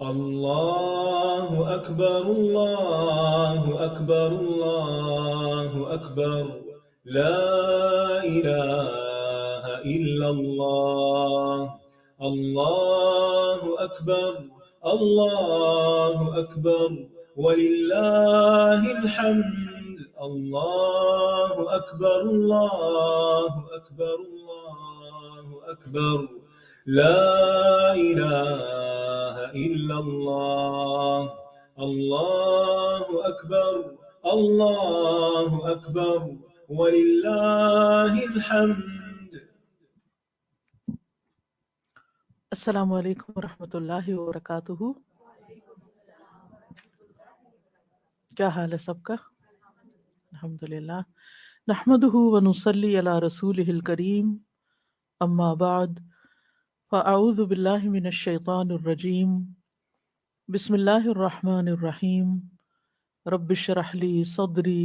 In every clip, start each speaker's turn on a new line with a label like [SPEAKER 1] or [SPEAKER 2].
[SPEAKER 1] الله أكبر الله أكبر الله أكبر لا إله إلا الله الله أكبر الله أكبر ولله الحمد الله أكبر الله أكبر الله أكبر لا إله إلا الله الله أكبر الله أكبر ولله الحمد.
[SPEAKER 2] السلام علیکم ورحمۃ اللہ وبرکاتہ. کیا حال ہے سب کا؟ الحمدللہ. نحمده ونصلی علی رسولہ الکریم. اما بعد فاعوذ باللہ من الشیطان الرجیم. بسم اللہ الرحمن الرحیم. رب اشرح لی صدری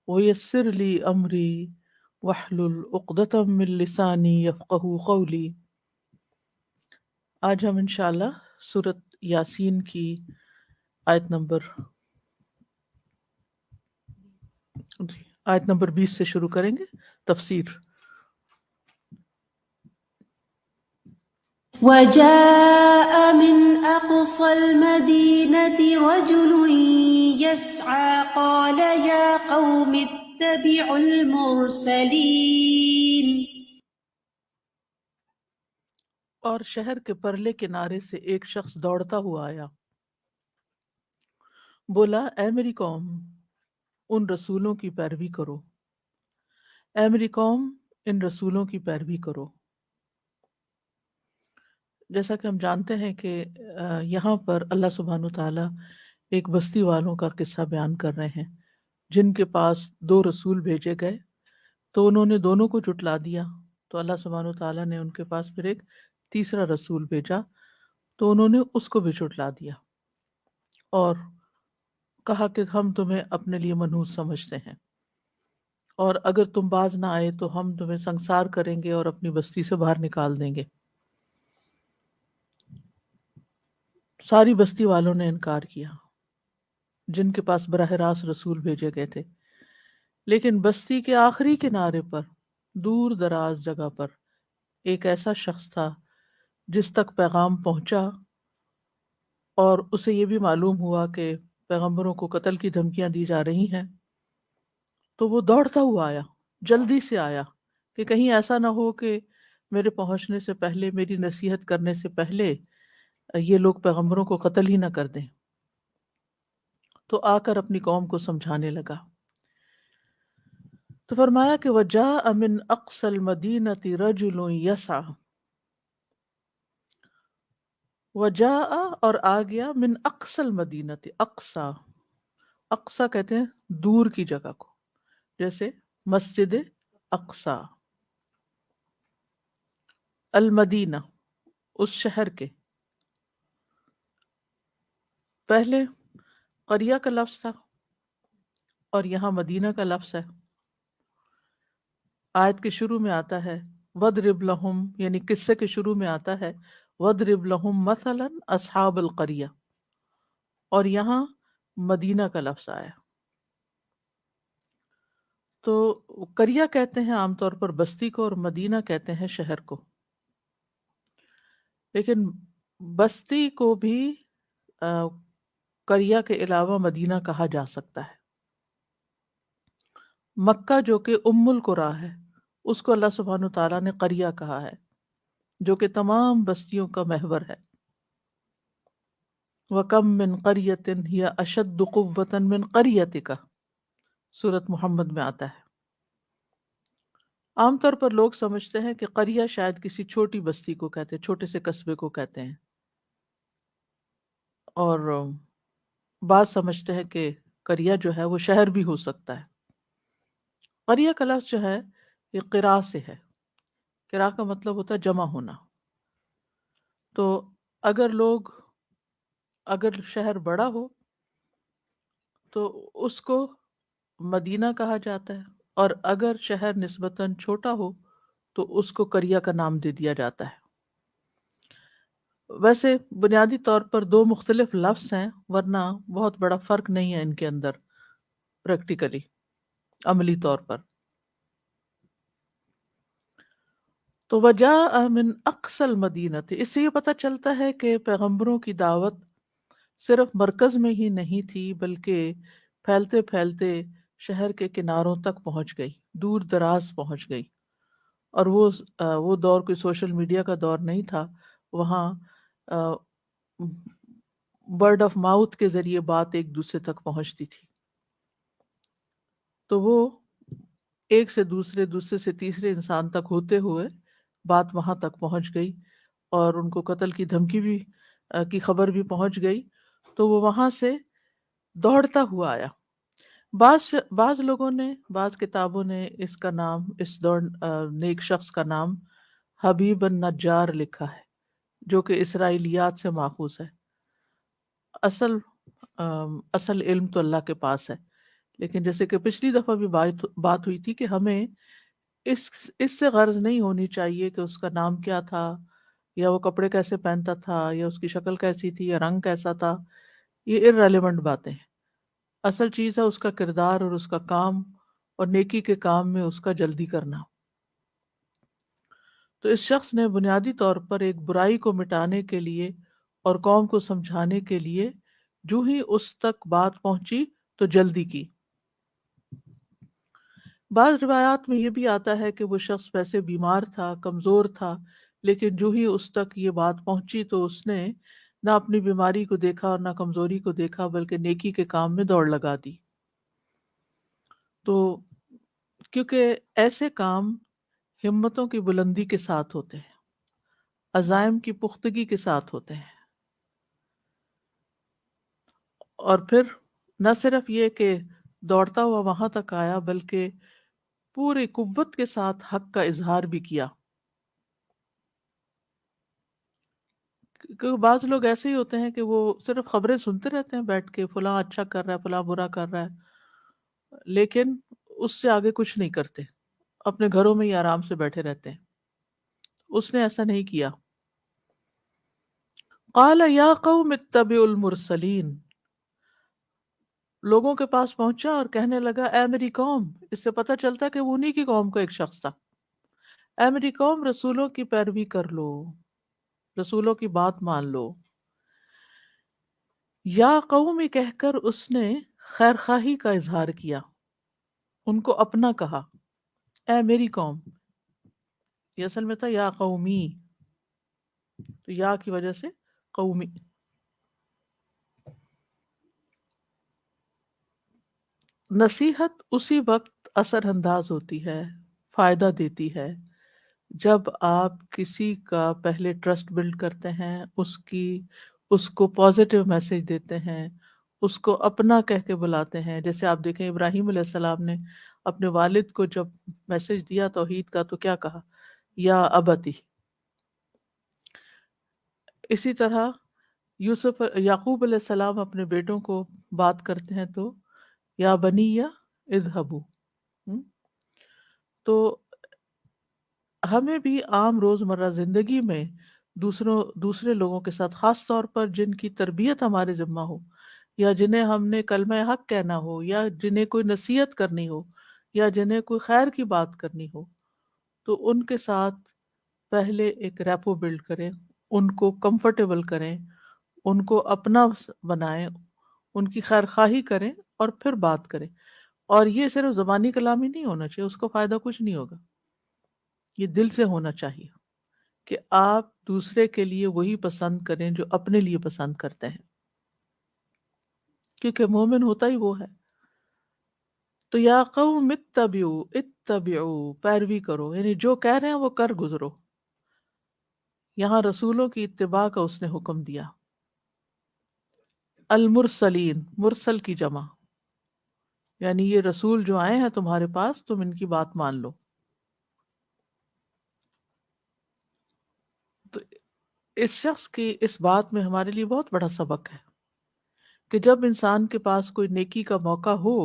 [SPEAKER 2] ویسر لی امری واحلل عقدۃ من لسانی یفقہوا قولی. آج ہم انشاءاللہ سورۃ یاسین کی آیت نمبر 20 سے شروع کریں گے تفسیر.
[SPEAKER 3] وجاء من أقصى المدينة رجل يسعى قال يا قوم اتبعوا المرسلين.
[SPEAKER 2] اور شہر کے پرلے کنارے سے ایک شخص دوڑتا ہوا آیا، بولا اے میری قوم ان رسولوں کی پیروی کرو، اے میری قوم ان رسولوں کی پیروی کرو. جیسا کہ ہم جانتے ہیں کہ یہاں پر اللہ سبحانہ تعالیٰ ایک بستی والوں کا قصہ بیان کر رہے ہیں جن کے پاس 2 رسول بھیجے گئے تو انہوں نے دونوں کو جھٹلا دیا، تو اللہ سبحانہ تعالیٰ نے ان کے پاس پھر ایک تیسرا رسول بھیجا تو انہوں نے اس کو بھی جھٹلا دیا اور کہا کہ ہم تمہیں اپنے لیے منحوس سمجھتے ہیں اور اگر تم باز نہ آئے تو ہم تمہیں سنسار کریں گے اور اپنی بستی سے باہر نکال دیں گے. ساری بستی والوں نے انکار کیا جن کے پاس براہ راست رسول بھیجے گئے تھے، لیکن بستی کے آخری کنارے پر دور دراز جگہ پر ایک ایسا شخص تھا جس تک پیغام پہنچا اور اسے یہ بھی معلوم ہوا کہ پیغمبروں کو قتل کی دھمکیاں دی جا رہی ہیں، تو وہ دوڑتا ہوا آیا، جلدی سے آیا کہ کہیں ایسا نہ ہو کہ میرے پہنچنے سے پہلے، میری نصیحت کرنے سے پہلے یہ لوگ پیغمبروں کو قتل ہی نہ کر دیں. تو آ کر اپنی قوم کو سمجھانے لگا. تو فرمایا کہ وَجَاءَ مِنْ أَقْصَى الْمَدِينَةِ رَجُلٌ يَسْعَىٰ. وَجَاءَ اور آ گیا من اقصى المدینۃ. اقصا، اقصا کہتے ہیں دور کی جگہ کو، جیسے مسجد اقصا. المدینہ اس شہر کے. پہلے قریہ کا لفظ تھا اور یہاں مدینہ کا لفظ ہے. آیت کے شروع میں آتا ہے وَاضْرِبْ لَهُمْ، یعنی قصے کے شروع میں آتا ہے وَاضْرِبْ لَهُمْ مَثَلًا أَصْحَابَ الْقَرْيَةِ، اور یہاں مدینہ کا لفظ آیا. تو قریہ کہتے ہیں عام طور پر بستی کو اور مدینہ کہتے ہیں شہر کو، لیکن بستی کو بھی قریہ کے علاوہ مدینہ کہا جا سکتا ہے. مکہ جو کہ ام القریٰ ہے اس کو اللہ سبحانہ تعالیٰ نے قریہ کہا ہے، جو کہ تمام بستیوں کا محور ہے. وَكَم مِّن قَرْيَةٍ هِيَ أَشَدُّ قُوَّةً مِّن قَرْيَتِكَ، سورۃ محمد میں آتا ہے. عام طور پر لوگ سمجھتے ہیں کہ قریہ شاید کسی چھوٹی بستی کو کہتے ہیں، چھوٹے سے قصبے کو کہتے ہیں، اور بعض سمجھتے ہیں کہ قریہ جو ہے وہ شہر بھی ہو سکتا ہے. قریہ کا لفظ جو ہے یہ قراء سے ہے. قراء کا مطلب ہوتا ہے جمع ہونا. تو اگر شہر بڑا ہو تو اس کو مدینہ کہا جاتا ہے، اور اگر شہر نسبتاً چھوٹا ہو تو اس کو قریہ کا نام دے دیا جاتا ہے. ویسے بنیادی طور پر دو مختلف لفظ ہیں، ورنہ بہت بڑا فرق نہیں ہے ان کے اندر پریکٹیکلی، عملی طور پر۔ تو وجاء من اقصى المدینہ، اس سے یہ پتہ چلتا ہے کہ پیغمبروں کی دعوت صرف مرکز میں ہی نہیں تھی، بلکہ پھیلتے پھیلتے شہر کے کناروں تک پہنچ گئی، دور دراز پہنچ گئی۔ اور وہ دور کوئی سوشل میڈیا کا دور نہیں تھا، وہاں برڈ آف ماؤتھ کے ذریعے بات ایک دوسرے تک پہنچتی تھی، تو وہ ایک سے دوسرے، دوسرے سے تیسرے انسان تک ہوتے ہوئے بات وہاں تک پہنچ گئی، اور ان کو قتل کی دھمکی بھی کی خبر بھی پہنچ گئی، تو وہ وہاں سے دوڑتا ہوا آیا۔ بعض لوگوں نے، بعض کتابوں نے اس کا نام، اس نیک شخص کا نام حبیب النجار لکھا ہے، جو کہ اسرائیلیات سے ماخوذ ہے۔ اصل علم تو اللہ کے پاس ہے، لیکن جیسے کہ پچھلی دفعہ بھی بات ہوئی تھی کہ ہمیں اس سے غرض نہیں ہونی چاہیے کہ اس کا نام کیا تھا، یا وہ کپڑے کیسے پہنتا تھا، یا اس کی شکل کیسی تھی، یا رنگ کیسا تھا۔ یہ irrelevant باتیں ہیں۔ اصل چیز ہے اس کا کردار اور اس کا کام، اور نیکی کے کام میں اس کا جلدی کرنا۔ تو اس شخص نے بنیادی طور پر ایک برائی کو مٹانے کے لیے اور قوم کو سمجھانے کے لیے جو ہی اس تک بات پہنچی تو جلدی کی۔ بعض روایات میں یہ بھی آتا ہے کہ وہ شخص ویسے بیمار تھا، کمزور تھا، لیکن جو ہی اس تک یہ بات پہنچی تو اس نے نہ اپنی بیماری کو دیکھا اور نہ کمزوری کو دیکھا، بلکہ نیکی کے کام میں دوڑ لگا دی۔ تو کیونکہ ایسے کام ہمتوں کی بلندی کے ساتھ ہوتے ہیں، عزائم کی پختگی کے ساتھ ہوتے ہیں، اور پھر نہ صرف یہ کہ دوڑتا ہوا وہاں تک آیا، بلکہ پوری قوت کے ساتھ حق کا اظہار بھی کیا۔ کیونکہ بعض لوگ ایسے ہی ہوتے ہیں کہ وہ صرف خبریں سنتے رہتے ہیں بیٹھ کے، فلاں اچھا کر رہا ہے، فلاں برا کر رہا ہے، لیکن اس سے آگے کچھ نہیں کرتے، اپنے گھروں میں ہی آرام سے بیٹھے رہتے ہیں۔ اس نے ایسا نہیں کیا۔ قال یا قوم اتبعوا المرسلین، لوگوں کے پاس پہنچا اور کہنے لگا اے میری قوم، اس سے پتہ چلتا ہے کہ وہ انہی کی قوم کا ایک شخص تھا، اے میری قوم رسولوں کی پیروی کر لو، رسولوں کی بات مان لو۔ یا قوم کہہ کر اس نے خیر خواہی کا اظہار کیا، ان کو اپنا کہا، اے میری قوم۔ یہ اصل میں تھا یا قومی، تو یا کی وجہ سے قومی۔ نصیحت اسی وقت اثر انداز ہوتی ہے، فائدہ دیتی ہے، جب آپ کسی کا پہلے ٹرسٹ بلڈ کرتے ہیں، اس کو پازیٹیو میسج دیتے ہیں، اس کو اپنا کہہ کے بلاتے ہیں۔ جیسے آپ دیکھیں ابراہیم علیہ السلام نے اپنے والد کو جب میسج دیا توحید کا تو کیا کہا؟ یا ابتی۔ اسی طرح یعقوب علیہ السلام اپنے بیٹوں کو بات کرتے ہیں تو یا بنی یا اذهبوا۔ تو ہمیں بھی عام روزمرہ زندگی میں دوسرے لوگوں کے ساتھ، خاص طور پر جن کی تربیت ہمارے ذمہ ہو، یا جنہیں ہم نے کلمہ حق کہنا ہو، یا جنہیں کوئی نصیحت کرنی ہو، یا جنہیں کوئی خیر کی بات کرنی ہو، تو ان کے ساتھ پہلے ایک ریپو بلڈ کریں، ان کو کمفرٹیبل کریں، ان کو اپنا بنائیں، ان کی خیر خواہی کریں، اور پھر بات کریں۔ اور یہ صرف زبانی کلامی نہیں ہونا چاہیے، اس کو فائدہ کچھ نہیں ہوگا، یہ دل سے ہونا چاہیے کہ آپ دوسرے کے لیے وہی پسند کریں جو اپنے لیے پسند کرتے ہیں، کیونکہ مومن ہوتا ہی وہ ہے۔ تو یا قوم اتبعوا، پیروی کرو، یعنی جو کہہ رہے ہیں وہ کر گزرو۔ یہاں رسولوں کی اتباع کا اس نے حکم دیا۔ المرسلین، مرسل کی جمع، یعنی یہ رسول جو آئے ہیں تمہارے پاس، تم ان کی بات مان لو۔ تو اس شخص کی اس بات میں ہمارے لیے بہت بڑا سبق ہے کہ جب انسان کے پاس کوئی نیکی کا موقع ہو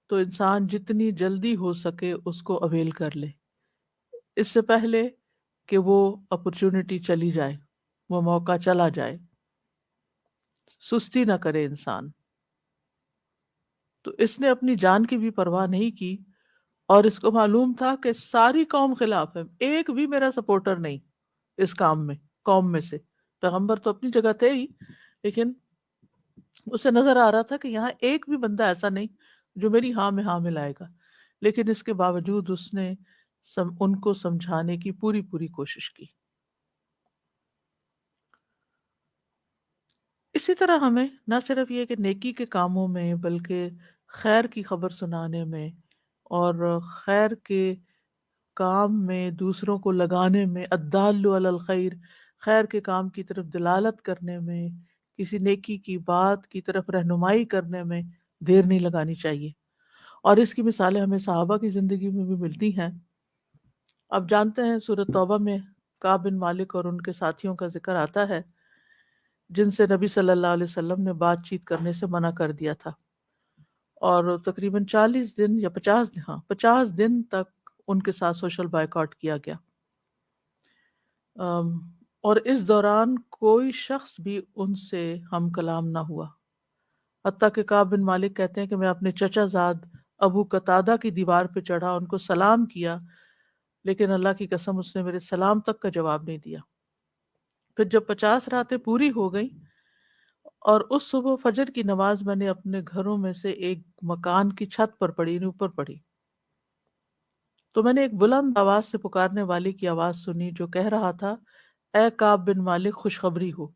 [SPEAKER 2] تو انسان جتنی جلدی ہو سکے اس کو اویل کر لے، اس سے پہلے کہ وہ اپرچونٹی چلی جائے۔ وہ موقع چلا جائے، سستی نہ کرے انسان۔ تو اس نے اپنی جان کی بھی پرواہ نہیں کی، اور اس کو معلوم تھا کہ ساری قوم خلاف ہے، ایک بھی میرا سپورٹر نہیں اس کام میں، قوم میں سے۔ پیغمبر تو اپنی جگہ تھے ہی، لیکن اسے نظر آ رہا تھا کہ یہاں ایک بھی بندہ ایسا نہیں جو میری ہاں میں ہاں ملائے گا، لیکن اس کے باوجود اس نے ان کو سمجھانے کی پوری پوری کوشش کی۔ اسی طرح ہمیں نہ صرف یہ کہ نیکی کے کاموں میں، بلکہ خیر کی خبر سنانے میں اور خیر کے کام میں دوسروں کو لگانے میں، الدال علی الخیر، خیر کے کام کی طرف دلالت کرنے میں، کسی نیکی کی بات کی طرف رہنمائی کرنے میں دیر نہیں لگانی چاہیے۔ اور اس کی مثالیں ہمیں صحابہ کی زندگی میں بھی ملتی ہیں۔ اب جانتے ہیں سورۃ توبہ میں کعب بن مالک اور ان کے ساتھیوں کا ذکر آتا ہے، جن سے نبی صلی اللہ علیہ وسلم نے بات چیت کرنے سے منع کر دیا تھا، اور تقریباً 40 دن یا 50 دن تک ان کے ساتھ سوشل بائیکاٹ کیا گیا۔ اور اس دوران کوئی شخص بھی ان سے ہم کلام نہ ہوا، حتیٰ کہ کعب بن مالک کہتے ہیں کہ میں اپنے چچا زاد ابو قتادہ کی دیوار پہ چڑھا، ان کو سلام کیا، لیکن اللہ کی قسم اس نے میرے سلام تک کا جواب نہیں دیا۔ پھر جب 50 راتیں پوری ہو گئیں اور اس صبح فجر کی نماز میں نے اپنے گھروں میں سے ایک مکان کی چھت پر پڑھی، اوپر پڑھی، تو میں نے ایک بلند آواز سے پکارنے والے کی آواز سنی جو کہہ رہا تھا، اے کعب بن مالک، خوشخبری ہو۔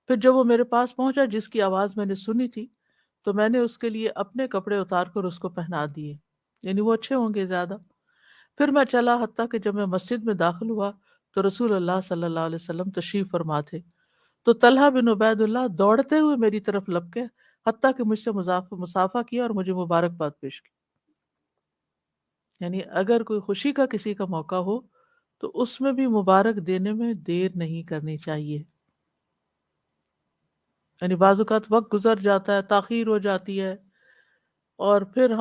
[SPEAKER 2] پھر جب وہ میرے پاس پہنچا جس کی آواز میں نے سنی تھی، تو میں نے اس کے لیے اپنے کپڑے اتار کر اس کو پہنا دیے، یعنی وہ اچھے ہوں گے زیادہ۔ پھر میں چلا، حتیٰ کہ جب میں مسجد میں داخل ہوا تو رسول اللہ صلی اللہ علیہ وسلم تشریف فرما تھے، تو طلحہ بن عبید اللہ دوڑتے ہوئے میری طرف لپکے، حتیٰ کہ مجھ سے مصافحہ کیا اور مجھے مبارکباد پیش کی۔ یعنی اگر کوئی خوشی کا کسی کا موقع ہو تو اس میں بھی مبارک دینے میں دیر نہیں کرنی چاہیے۔ یعنی بعض اوقات وقت گزر جاتا ہے، تاخیر ہو جاتی ہے، اور پھر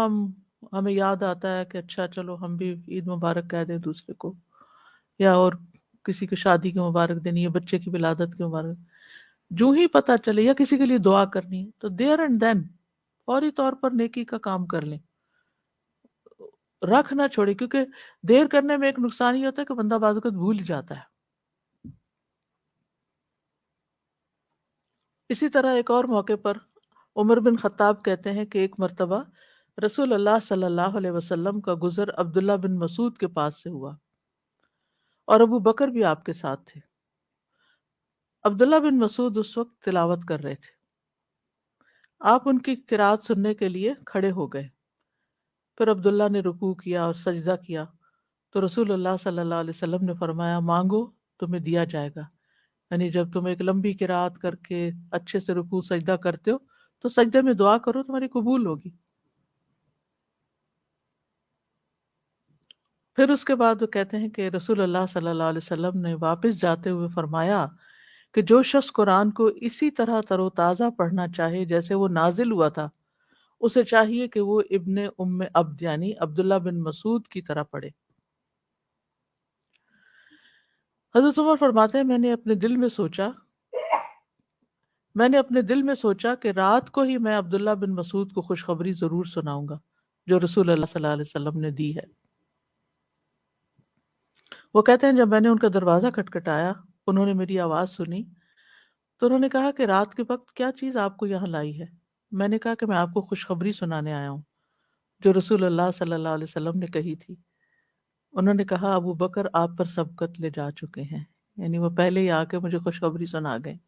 [SPEAKER 2] ہمیں یاد آتا ہے کہ اچھا چلو ہم بھی عید مبارک کہہ دیں دوسرے کو، یا اور کسی کی شادی کی مبارک دینی ہے، بچے کی ولادت کی مبارک، جو ہی پتہ چلے، یا کسی کے لیے دعا کرنی ہے تو دیر اینڈ دین فوری طور پر نیکی کا کام کر لیں، رکھ نہ چھوڑے، کیونکہ دیر کرنے میں ایک نقصان یہ ہوتا ہے کہ بندہ بعض اوقات بھول جاتا ہے۔ اسی طرح ایک اور موقع پر عمر بن خطاب کہتے ہیں کہ ایک مرتبہ رسول اللہ صلی اللہ علیہ وسلم کا گزر عبداللہ بن مسعود کے پاس سے ہوا، اور ابو بکر بھی آپ کے ساتھ تھے۔ عبداللہ بن مسعود اس وقت تلاوت کر رہے تھے، آپ ان کی قرات سننے کے لیے کھڑے ہو گئے۔ پھر عبداللہ نے رکوع کیا اور سجدہ کیا، تو رسول اللہ صلی اللہ علیہ وسلم نے فرمایا، مانگو تمہیں دیا جائے گا۔ یعنی جب تم ایک لمبی قرات کر کے اچھے سے رکوع سجدہ کرتے ہو تو سجدے میں دعا کرو، تمہاری قبول ہوگی۔ پھر اس کے بعد وہ کہتے ہیں کہ رسول اللہ صلی اللہ علیہ وسلم نے واپس جاتے ہوئے فرمایا کہ جو شخص قرآن کو اسی طرح تر و تازہ پڑھنا چاہے جیسے وہ نازل ہوا تھا، اسے چاہیے کہ وہ ابن ام عبد یعنی عبداللہ بن مسعود کی طرح پڑھے۔ حضرت عمر فرماتے ہیں، میں نے اپنے دل میں سوچا کہ رات کو ہی میں عبداللہ بن مسعود کو خوشخبری ضرور سناؤں گا جو رسول اللہ صلی اللہ علیہ وسلم نے دی ہے۔ وہ کہتے ہیں جب میں نے ان کا دروازہ کھٹکھٹایا، انہوں نے میری آواز سنی، تو انہوں نے کہا کہ رات کے وقت کیا چیز آپ کو یہاں لائی ہے؟ میں نے کہا کہ میں آپ کو خوشخبری سنانے آیا ہوں جو رسول اللہ صلی اللہ علیہ وسلم نے کہی تھی۔ انہوں نے کہا ابو بکر آپ پر سبقت لے جا چکے ہیں، یعنی وہ پہلے ہی آ کے مجھے خوشخبری سنا گئے۔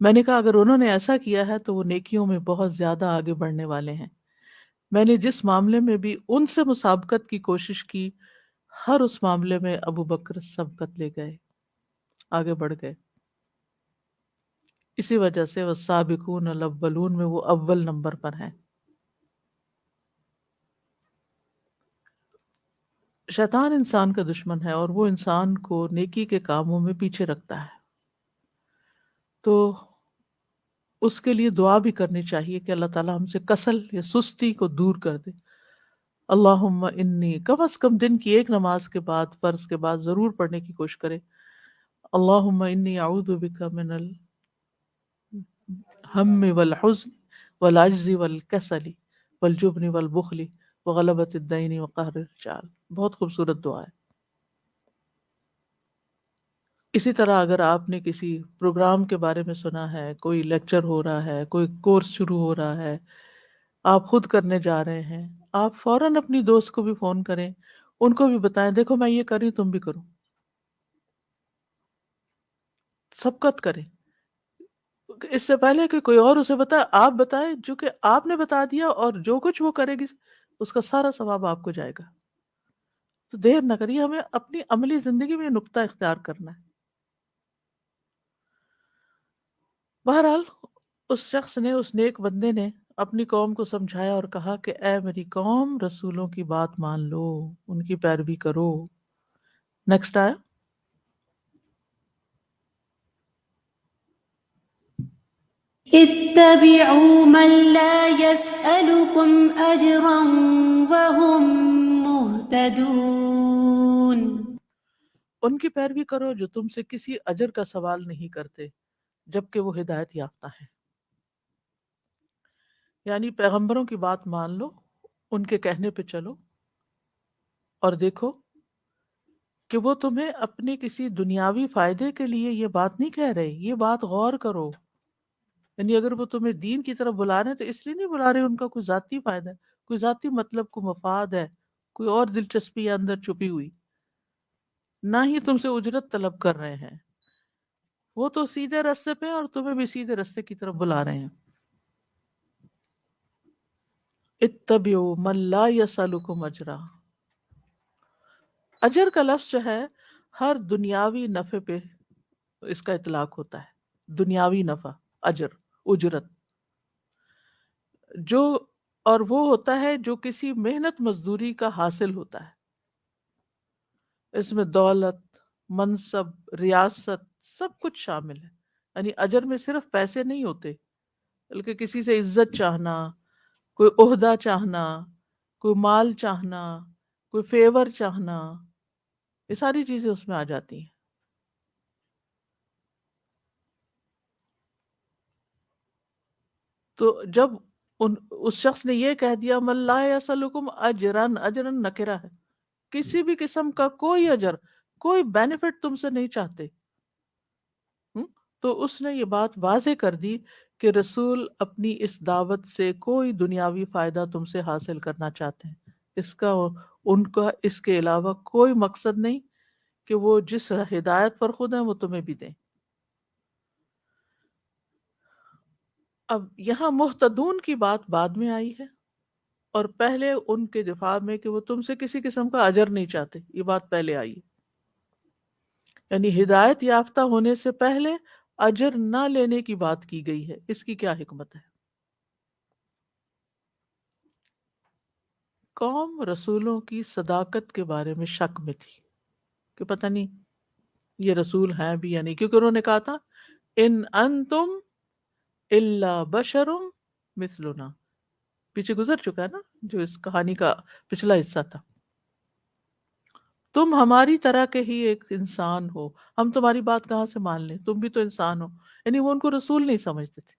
[SPEAKER 2] میں نے کہا اگر انہوں نے ایسا کیا ہے تو وہ نیکیوں میں بہت زیادہ آگے بڑھنے والے ہیں۔ میں نے جس معاملے میں بھی ان سے مسابقت کی کوشش کی، ہر اس معاملے میں ابو بکر سبقت لے گئے، آگے بڑھ گئے۔ اسی وجہ سے والسابقون الاولون میں وہ اول نمبر پر ہیں۔ شیطان انسان کا دشمن ہے اور وہ انسان کو نیکی کے کاموں میں پیچھے رکھتا ہے، تو اس کے لیے دعا بھی کرنی چاہیے کہ اللہ تعالیٰ ہم سے کسل یا سستی کو دور کر دے۔ اللہم انی، کم از کم دن کی ایک نماز کے بعد، فرض کے بعد ضرور پڑھنے کی کوشش کرے، اللہم انی اعوذ بک من الہم والحزن والعجز والکسل والجبن والبخل وغلبۃ الدین وقہر الرجال. بہت خوبصورت دعا ہے. اسی طرح اگر آپ نے کسی پروگرام کے بارے میں سنا ہے، کوئی لیکچر ہو رہا ہے، کوئی کورس شروع ہو رہا ہے، آپ خود کرنے جا رہے ہیں، آپ فوراً اپنی دوست کو بھی فون کریں، ان کو بھی بتائیں دیکھو میں یہ کر رہی ہوں تم بھی کرو. سبقت کریں اس سے پہلے کہ کوئی اور اسے بتائے، آپ بتائیں، جو کہ آپ نے بتا دیا اور جو کچھ وہ کرے گی اس کا سارا ثواب آپ کو جائے گا. تو دیر نہ کریے، ہمیں اپنی عملی زندگی میں یہ نقطہ اختیار کرنا ہے. بہرحال اس شخص نے، اس نیک بندے نے اپنی قوم کو سمجھایا اور کہا کہ اے میری قوم، رسولوں کی بات مان لو، ان کی پیروی کرو. نیکسٹ آیا
[SPEAKER 3] اتبعوا من لا يسألكم أجرا وهم مهتدون.
[SPEAKER 2] ان کی پیروی کرو جو تم سے کسی اجر کا سوال نہیں کرتے جبکہ وہ ہدایت یافتہ ہیں. یعنی پیغمبروں کی بات مان لو، ان کے کہنے پہ چلو، اور دیکھو کہ وہ تمہیں اپنے کسی دنیاوی فائدے کے لیے یہ بات نہیں کہہ رہے. یہ بات غور کرو، یعنی اگر وہ تمہیں دین کی طرف بلا رہے ہیں تو اس لیے نہیں بلا رہے ان کا کوئی ذاتی فائدہ ہے، کوئی ذاتی مطلب، کوئی مفاد ہے، کوئی اور دلچسپی ہے اندر چھپی ہوئی. نہ ہی تم سے اجرت طلب کر رہے ہیں، وہ تو سیدھے راستے پہ ہیں اور تمہیں بھی سیدھے راستے کی طرف بلا رہے ہیں. اتبعوا من لا یسألکم اجرا. اجر کا لفظ جو ہے ہر دنیاوی نفع پہ اس کا اطلاق ہوتا ہے. دنیاوی نفع، اجر، اجرت، جو اور وہ ہوتا ہے جو کسی محنت مزدوری کا حاصل ہوتا ہے. اس میں دولت، منصب، ریاست سب کچھ شامل ہے. یعنی اجر میں صرف پیسے نہیں ہوتے بلکہ کسی سے عزت چاہنا، کوئی عہدہ چاہنا، کوئی مال چاہنا، کوئی فیور چاہنا، یہ ساری چیزیں اس میں آ جاتی ہیں. تو جب اس شخص نے یہ کہہ دیا من لا یسألکم اجرن، اجرن نکرہ ہے، کسی بھی قسم کا کوئی اجر، کوئی بینیفٹ تم سے نہیں چاہتے. تو اس نے یہ بات واضح کر دی کہ رسول اپنی اس دعوت سے کوئی دنیاوی فائدہ تم سے حاصل کرنا چاہتے ہیں. ان کا اس کے علاوہ کوئی مقصد نہیں کہ وہ جس ہدایت پر خود ہیں وہ تمہیں بھی دیں. اب یہاں محتدون کی بات بعد میں آئی ہے، اور پہلے ان کے دفاع میں کہ وہ تم سے کسی قسم کا اجر نہیں چاہتے، یہ بات پہلے آئی. یعنی ہدایت یافتہ ہونے سے پہلے اجر نہ لینے کی بات کی گئی ہے. اس کی کیا حکمت ہے؟ قوم رسولوں کی صداقت کے بارے میں شک میں تھی کہ پتہ نہیں یہ رسول ہیں بھی یا نہیں، کیونکہ انہوں نے کہا تھا ان انتم الا بشر مثلنا. پیچھے گزر چکا ہے نا جو اس کہانی کا پچھلا حصہ تھا. تم ہماری طرح کے ہی ایک انسان ہو، ہم تمہاری بات کہاں سے مان لیں، تم بھی تو انسان ہو. یعنی وہ ان کو رسول نہیں سمجھتے تھے.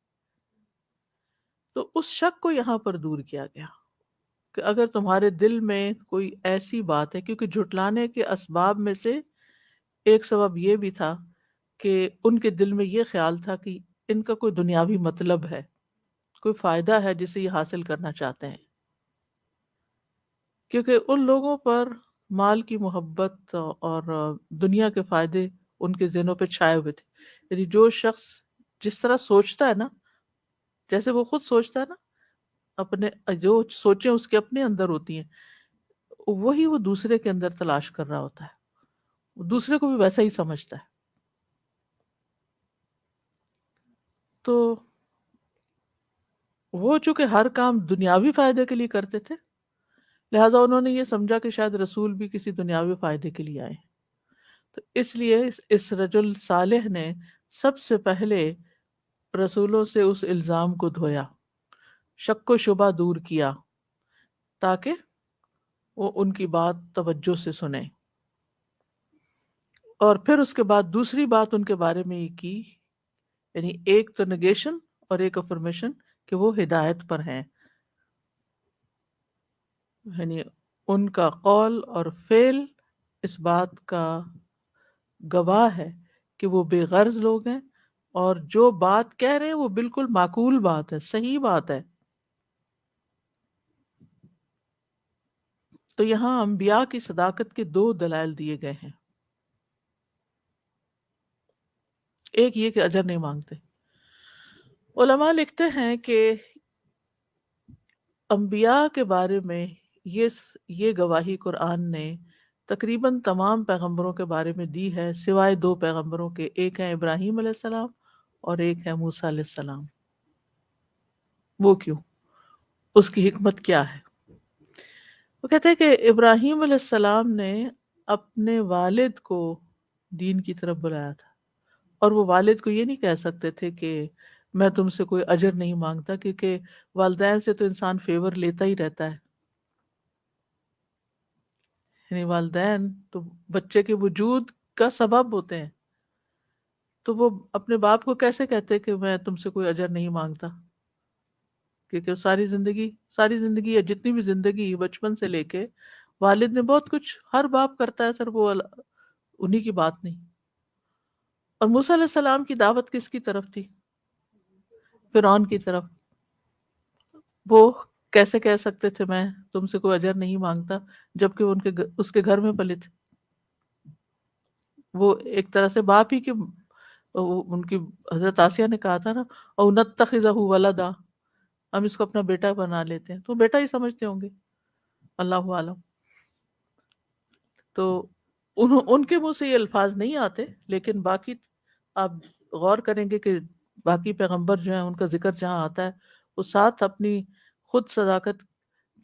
[SPEAKER 2] تو اس شک کو یہاں پر دور کیا گیا کہ اگر تمہارے دل میں کوئی ایسی بات ہے، کیونکہ جھٹلانے کے اسباب میں سے ایک سبب یہ بھی تھا کہ ان کے دل میں یہ خیال تھا کہ ان کا کوئی دنیاوی مطلب ہے، کوئی فائدہ ہے جسے یہ حاصل کرنا چاہتے ہیں. کیونکہ ان لوگوں پر مال کی محبت اور دنیا کے فائدے ان کے ذہنوں پہ چھائے ہوئے تھے. یعنی جو شخص جس طرح سوچتا ہے نا، جیسے وہ خود سوچتا ہے نا، اپنے جو سوچیں اس کے اپنے اندر ہوتی ہیں، وہی وہ دوسرے کے اندر تلاش کر رہا ہوتا ہے. وہ دوسرے کو بھی ویسا ہی سمجھتا ہے. تو وہ چونکہ ہر کام دنیاوی فائدے کے لیے کرتے تھے، لہٰذا انہوں نے یہ سمجھا کہ شاید رسول بھی کسی دنیاوی فائدے کے لیے آئے. تو اس لیے اس رجل صالح نے سب سے پہلے رسولوں سے اس الزام کو دھویا، شک و شبہ دور کیا، تاکہ وہ ان کی بات توجہ سے سنیں. اور پھر اس کے بعد دوسری بات ان کے بارے میں یہ کی، یعنی ایک تو نگیشن اور ایک افرمیشن کہ وہ ہدایت پر ہیں، یعنی ان کا قول اور فعل اس بات کا گواہ ہے کہ وہ بے غرض لوگ ہیں، اور جو بات کہہ رہے ہیں وہ بالکل معقول بات ہے، صحیح بات ہے۔ تو یہاں انبیاء کی صداقت کے دو دلائل دیے گئے ہیں، ایک یہ کہ اجر نہیں مانگتے۔ علماء لکھتے ہیں کہ انبیاء کے بارے میں یہ گواہی قرآن نے تقریباً تمام پیغمبروں کے بارے میں دی ہے، سوائے دو پیغمبروں کے، ایک ہے ابراہیم علیہ السلام اور ایک ہے موسیٰ علیہ السلام۔ وہ کیوں؟ اس کی حکمت کیا ہے؟ وہ کہتے ہیں کہ ابراہیم علیہ السلام نے اپنے والد کو دین کی طرف بلایا تھا، اور وہ والد کو یہ نہیں کہہ سکتے تھے کہ میں تم سے کوئی اجر نہیں مانگتا، کیونکہ والدین سے تو انسان فیور لیتا ہی رہتا ہے، یعنی والدین تو بچے کے وجود کا سبب ہوتے ہیں، تو وہ اپنے باپ کو کیسے کہتے کہ میں تم سے کوئی اجر نہیں مانگتا، کیونکہ ساری زندگی یا جتنی بھی زندگی بچپن سے لے کے والد نے بہت کچھ، ہر باپ کرتا ہے سر، وہ انہی کی بات نہیں۔ اور موسیٰ علیہ السلام کی دعوت کس کی طرف تھی؟ فرعون کی طرف۔ وہ کیسے کہہ سکتے تھے میں تم سے کوئی اجر نہیں مانگتا، جبکہ وہ اس کے گھر میں پلے تھے؟ وہ ایک طرح سے باپ ہی کے، ان کی حضرت آسیہ نے کہا تھا نا، او نتخذہ ولدا، ہم اس کو اپنا بیٹا بنا لیتے ہیں، تو بیٹا ہی سمجھتے ہوں گے، اللہ عالم۔ تو ان کے منہ سے یہ الفاظ نہیں آتے، لیکن باقی آپ غور کریں گے کہ باقی پیغمبر جو ہیں ان کا ذکر جہاں آتا ہے، وہ ساتھ اپنی خود صداقت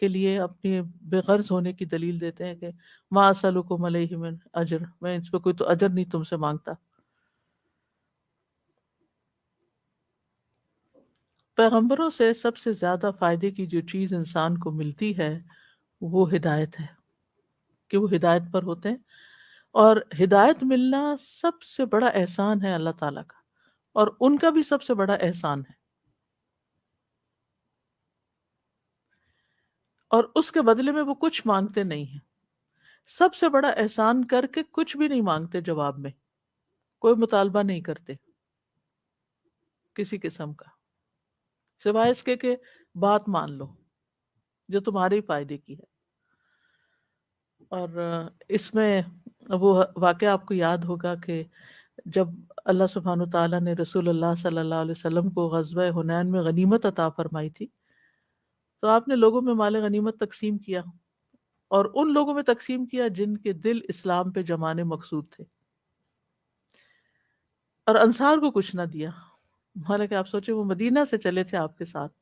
[SPEAKER 2] کے لیے اپنی بے غرض ہونے کی دلیل دیتے ہیں کہ ما اسألکم علیہ من اجر، میں اس پہ کوئی تو اجر نہیں تم سے مانگتا۔ پیغمبروں سے سب سے زیادہ فائدے کی جو چیز انسان کو ملتی ہے وہ ہدایت ہے، کہ وہ ہدایت پر ہوتے ہیں، اور ہدایت ملنا سب سے بڑا احسان ہے اللہ تعالیٰ کا، اور ان کا بھی سب سے بڑا احسان ہے، اور اس کے بدلے میں وہ کچھ مانگتے نہیں ہیں۔ سب سے بڑا احسان کر کے کچھ بھی نہیں مانگتے، جواب میں کوئی مطالبہ نہیں کرتے کسی قسم کا، سوائے اس کے کہ بات مان لو جو تمہارے ہی فائدے کی ہے۔ اور اس میں وہ واقعہ آپ کو یاد ہوگا کہ جب اللہ سبحانہ تعالیٰ نے رسول اللہ صلی اللہ علیہ وسلم کو غزوہ حنین میں غنیمت عطا فرمائی تھی، تو آپ نے لوگوں میں مال غنیمت تقسیم کیا، اور ان لوگوں میں تقسیم کیا جن کے دل اسلام پہ جمانے مقصود تھے، اور انصار کو کچھ نہ دیا، حالانکہ آپ سوچیں وہ مدینہ سے چلے تھے آپ کے ساتھ،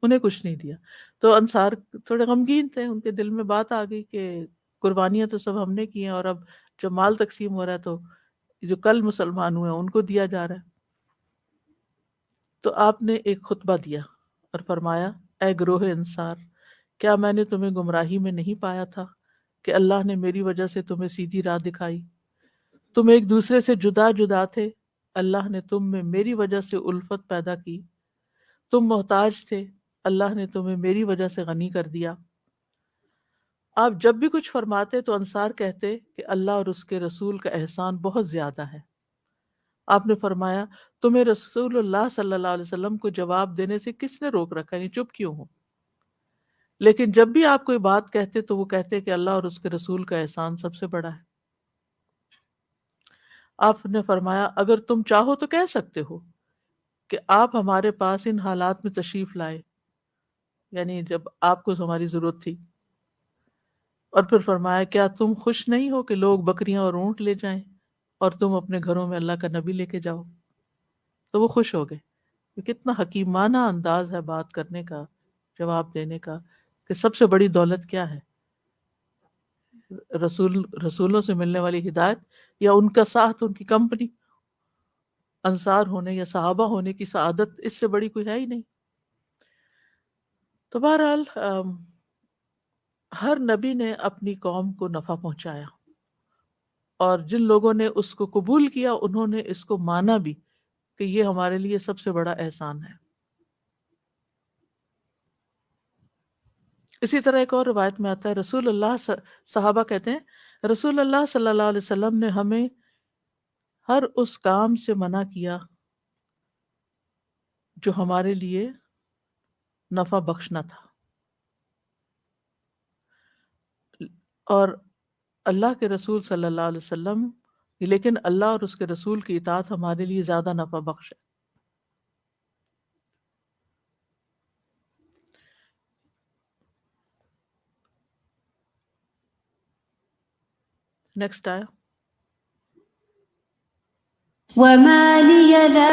[SPEAKER 2] انہیں کچھ نہیں دیا۔ تو انصار تھوڑے غمگین تھے، ان کے دل میں بات آ گئی کہ قربانیاں تو سب ہم نے کی ہیں، اور اب جب مال تقسیم ہو رہا ہے تو جو کل مسلمان ہوئے ہیں ان کو دیا جا رہا ہے۔ تو آپ نے ایک خطبہ دیا اور فرمایا، اے گروہ انصار، کیا میں نے تمہیں گمراہی میں نہیں پایا تھا کہ اللہ نے میری وجہ سے تمہیں سیدھی راہ دکھائی؟ تم ایک دوسرے سے جدا جدا تھے، اللہ نے تم میں میری وجہ سے الفت پیدا کی، تم محتاج تھے، اللہ نے تمہیں میری وجہ سے غنی کر دیا۔ آپ جب بھی کچھ فرماتے تو انصار کہتے کہ اللہ اور اس کے رسول کا احسان بہت زیادہ ہے۔ آپ نے فرمایا، تمہیں رسول اللہ صلی اللہ علیہ وسلم کو جواب دینے سے کس نے روک رکھا، یعنی چپ کیوں ہو؟ لیکن جب بھی آپ کوئی بات کہتے تو وہ کہتے کہ اللہ اور اس کے رسول کا احسان سب سے بڑا ہے۔ آپ نے فرمایا، اگر تم چاہو تو کہہ سکتے ہو کہ آپ ہمارے پاس ان حالات میں تشریف لائے، یعنی جب آپ کو ہماری ضرورت تھی۔ اور پھر فرمایا، کیا تم خوش نہیں ہو کہ لوگ بکریاں اور اونٹ لے جائیں اور تم اپنے گھروں میں اللہ کا نبی لے کے جاؤ؟ تو وہ خوش ہو گئے۔ یہ کتنا حکیمانہ انداز ہے بات کرنے کا، جواب دینے کا، کہ سب سے بڑی دولت کیا ہے؟ رسولوں سے ملنے والی ہدایت، یا ان کا ساتھ، ان کی کمپنی، انصار ہونے یا صحابہ ہونے کی سعادت، اس سے بڑی کوئی ہے ہی نہیں۔ تو بہرحال ہر نبی نے اپنی قوم کو نفع پہنچایا، اور جن لوگوں نے اس کو قبول کیا انہوں نے اس کو مانا بھی کہ یہ ہمارے لیے سب سے بڑا احسان ہے۔ اسی طرح ایک اور روایت میں آتا ہے رسول اللہ صحابہ کہتے ہیں رسول اللہ صلی اللہ علیہ وسلم نے ہمیں ہر اس کام سے منع کیا جو ہمارے لیے نفع بخشنا تھا، اور اللہ کے رسول صلی اللہ علیہ وسلم، لیکن اللہ اور اس کے رسول کی اطاعت ہمارے لیے زیادہ نفع بخش ہے۔ نیکسٹ آیا
[SPEAKER 3] وما لي لا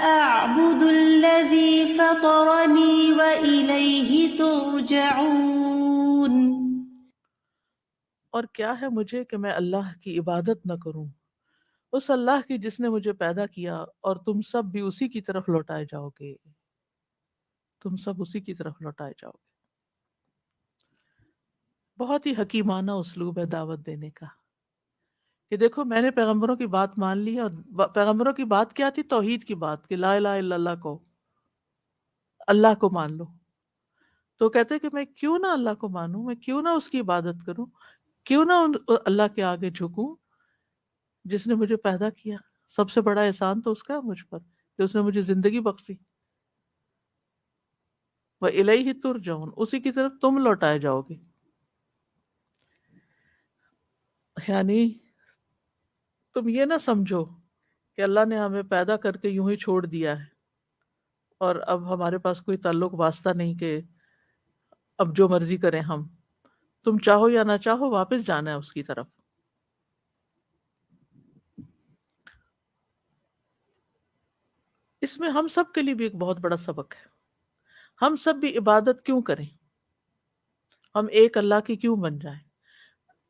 [SPEAKER 3] أعبد الذي فطرني وإليه ترجعون۔
[SPEAKER 2] اور کیا ہے مجھے کہ میں اللہ کی عبادت نہ کروں، اس اللہ کی جس نے مجھے پیدا کیا، اور تم سب بھی اسی کی طرف لوٹائے جاؤ گے، تم سب اسی کی طرف لوٹائے جاؤ گے۔ بہت ہی حکیمانہ اسلوب ہے دعوت دینے کا، کہ دیکھو میں نے پیغمبروں کی بات مان لی، اور پیغمبروں کی بات کیا تھی؟ توحید کی بات، کہ لا الہ الا اللہ کو، اللہ کو مان لو۔ تو کہتے کہ میں کیوں نہ اللہ کو مانوں، میں کیوں نہ اس کی عبادت کروں، کیوں نہ اللہ کے آگے جھکوں جس نے مجھے پیدا کیا۔ سب سے بڑا احسان تو اس کا ہے مجھ پر کہ اس نے مجھے زندگی بخشی۔ وَإِلَيْهِ تُرْجَعُونَ، اسی کی طرف تم لوٹائے جاؤ گے۔ یعنی تم یہ نہ سمجھو کہ اللہ نے ہمیں پیدا کر کے یوں ہی چھوڑ دیا ہے اور اب ہمارے پاس کوئی تعلق واسطہ نہیں کہ اب جو مرضی کریں ہم۔ تم چاہو یا نہ چاہو واپس جانا ہے اس کی طرف۔ اس میں ہم سب کے لیے بھی ایک بہت بڑا سبق ہے۔ ہم سب بھی عبادت کیوں کریں؟ ہم ایک اللہ کی کیوں بن جائیں؟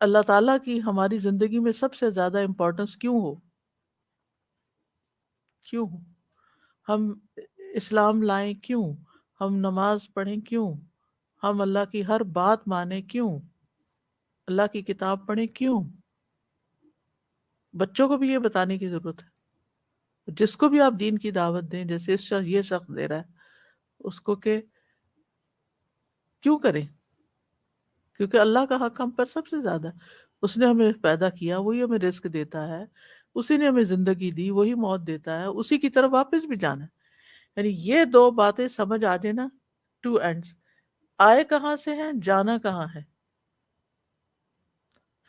[SPEAKER 2] اللہ تعالیٰ کی ہماری زندگی میں سب سے زیادہ امپورٹنس کیوں ہو؟ کیوں ہو؟ ہم اسلام لائیں کیوں؟ ہم نماز پڑھیں کیوں؟ ہم اللہ کی ہر بات مانیں کیوں؟ اللہ کی کتاب پڑھیں کیوں؟ بچوں کو بھی یہ بتانے کی ضرورت ہے، جس کو بھی آپ دین کی دعوت دیں، جیسے یہ شخص دے رہا ہے اس کو، کہ کیوں کریں؟ کیونکہ اللہ کا حق ہم پر سب سے زیادہ ہے۔ اس نے ہمیں پیدا کیا، وہی ہمیں رزق دیتا ہے، اسی نے ہمیں زندگی دی، وہی موت دیتا ہے، اسی کی طرف واپس بھی جانا ہے۔ یعنی یہ دو باتیں سمجھ آ جائے نا، ٹو اینڈز، آئے کہاں سے ہیں، جانا کہاں ہے۔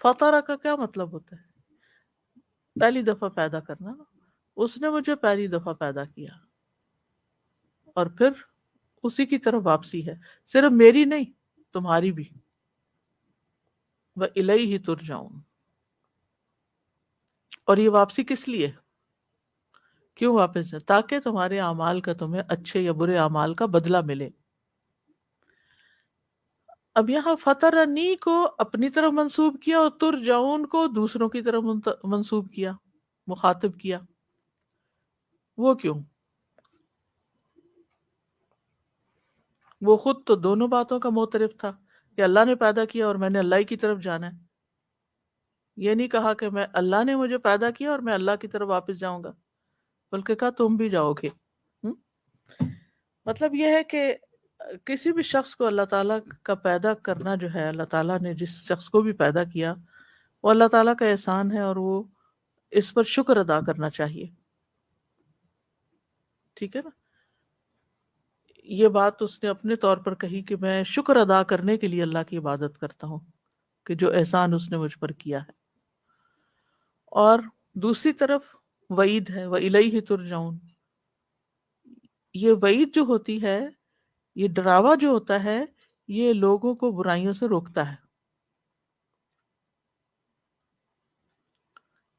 [SPEAKER 2] فطرہ کا کیا مطلب ہوتا ہے؟ پہلی دفعہ پیدا کرنا نا۔ اس نے مجھے پہلی دفعہ پیدا کیا اور پھر اسی کی طرف واپسی ہے، صرف میری نہیں تمہاری بھی۔ وَإِلَيْهِ تُرْجَعُونَ۔ اور یہ واپسی کس لیے؟ کیوں واپس جائے؟ تاکہ تمہارے اعمال کا تمہیں اچھے یا برے اعمال کا بدلہ ملے۔ اب یہاں فطرنی کو اپنی طرف منسوب کیا اور ترجعون کو دوسروں کی طرف منسوب کیا، مخاطب کیا۔ وہ کیوں؟ وہ خود تو دونوں باتوں کا معترف تھا کہ اللہ نے پیدا کیا اور میں نے اللہ کی طرف جانا ہے۔ یہ نہیں کہا کہ میں اللہ نے مجھے پیدا کیا اور میں اللہ کی طرف واپس جاؤں گا، بلکہ کہا تم بھی جاؤ گے۔ مطلب یہ ہے کہ کسی بھی شخص کو اللہ تعالیٰ کا پیدا کرنا جو ہے، اللہ تعالیٰ نے جس شخص کو بھی پیدا کیا وہ اللہ تعالیٰ کا احسان ہے، اور وہ اس پر شکر ادا کرنا چاہیے۔ ٹھیک ہے نا؟ یہ بات اس نے اپنے طور پر کہی کہ میں شکر ادا کرنے کے لیے اللہ کی عبادت کرتا ہوں کہ جو احسان اس نے مجھ پر کیا ہے۔ اور دوسری طرف وعید ہے، وَإِلَيْهِ تُرْجَعُونَ۔ یہ وعید جو ہوتی ہے، یہ ڈراوا جو ہوتا ہے، یہ لوگوں کو برائیوں سے روکتا ہے۔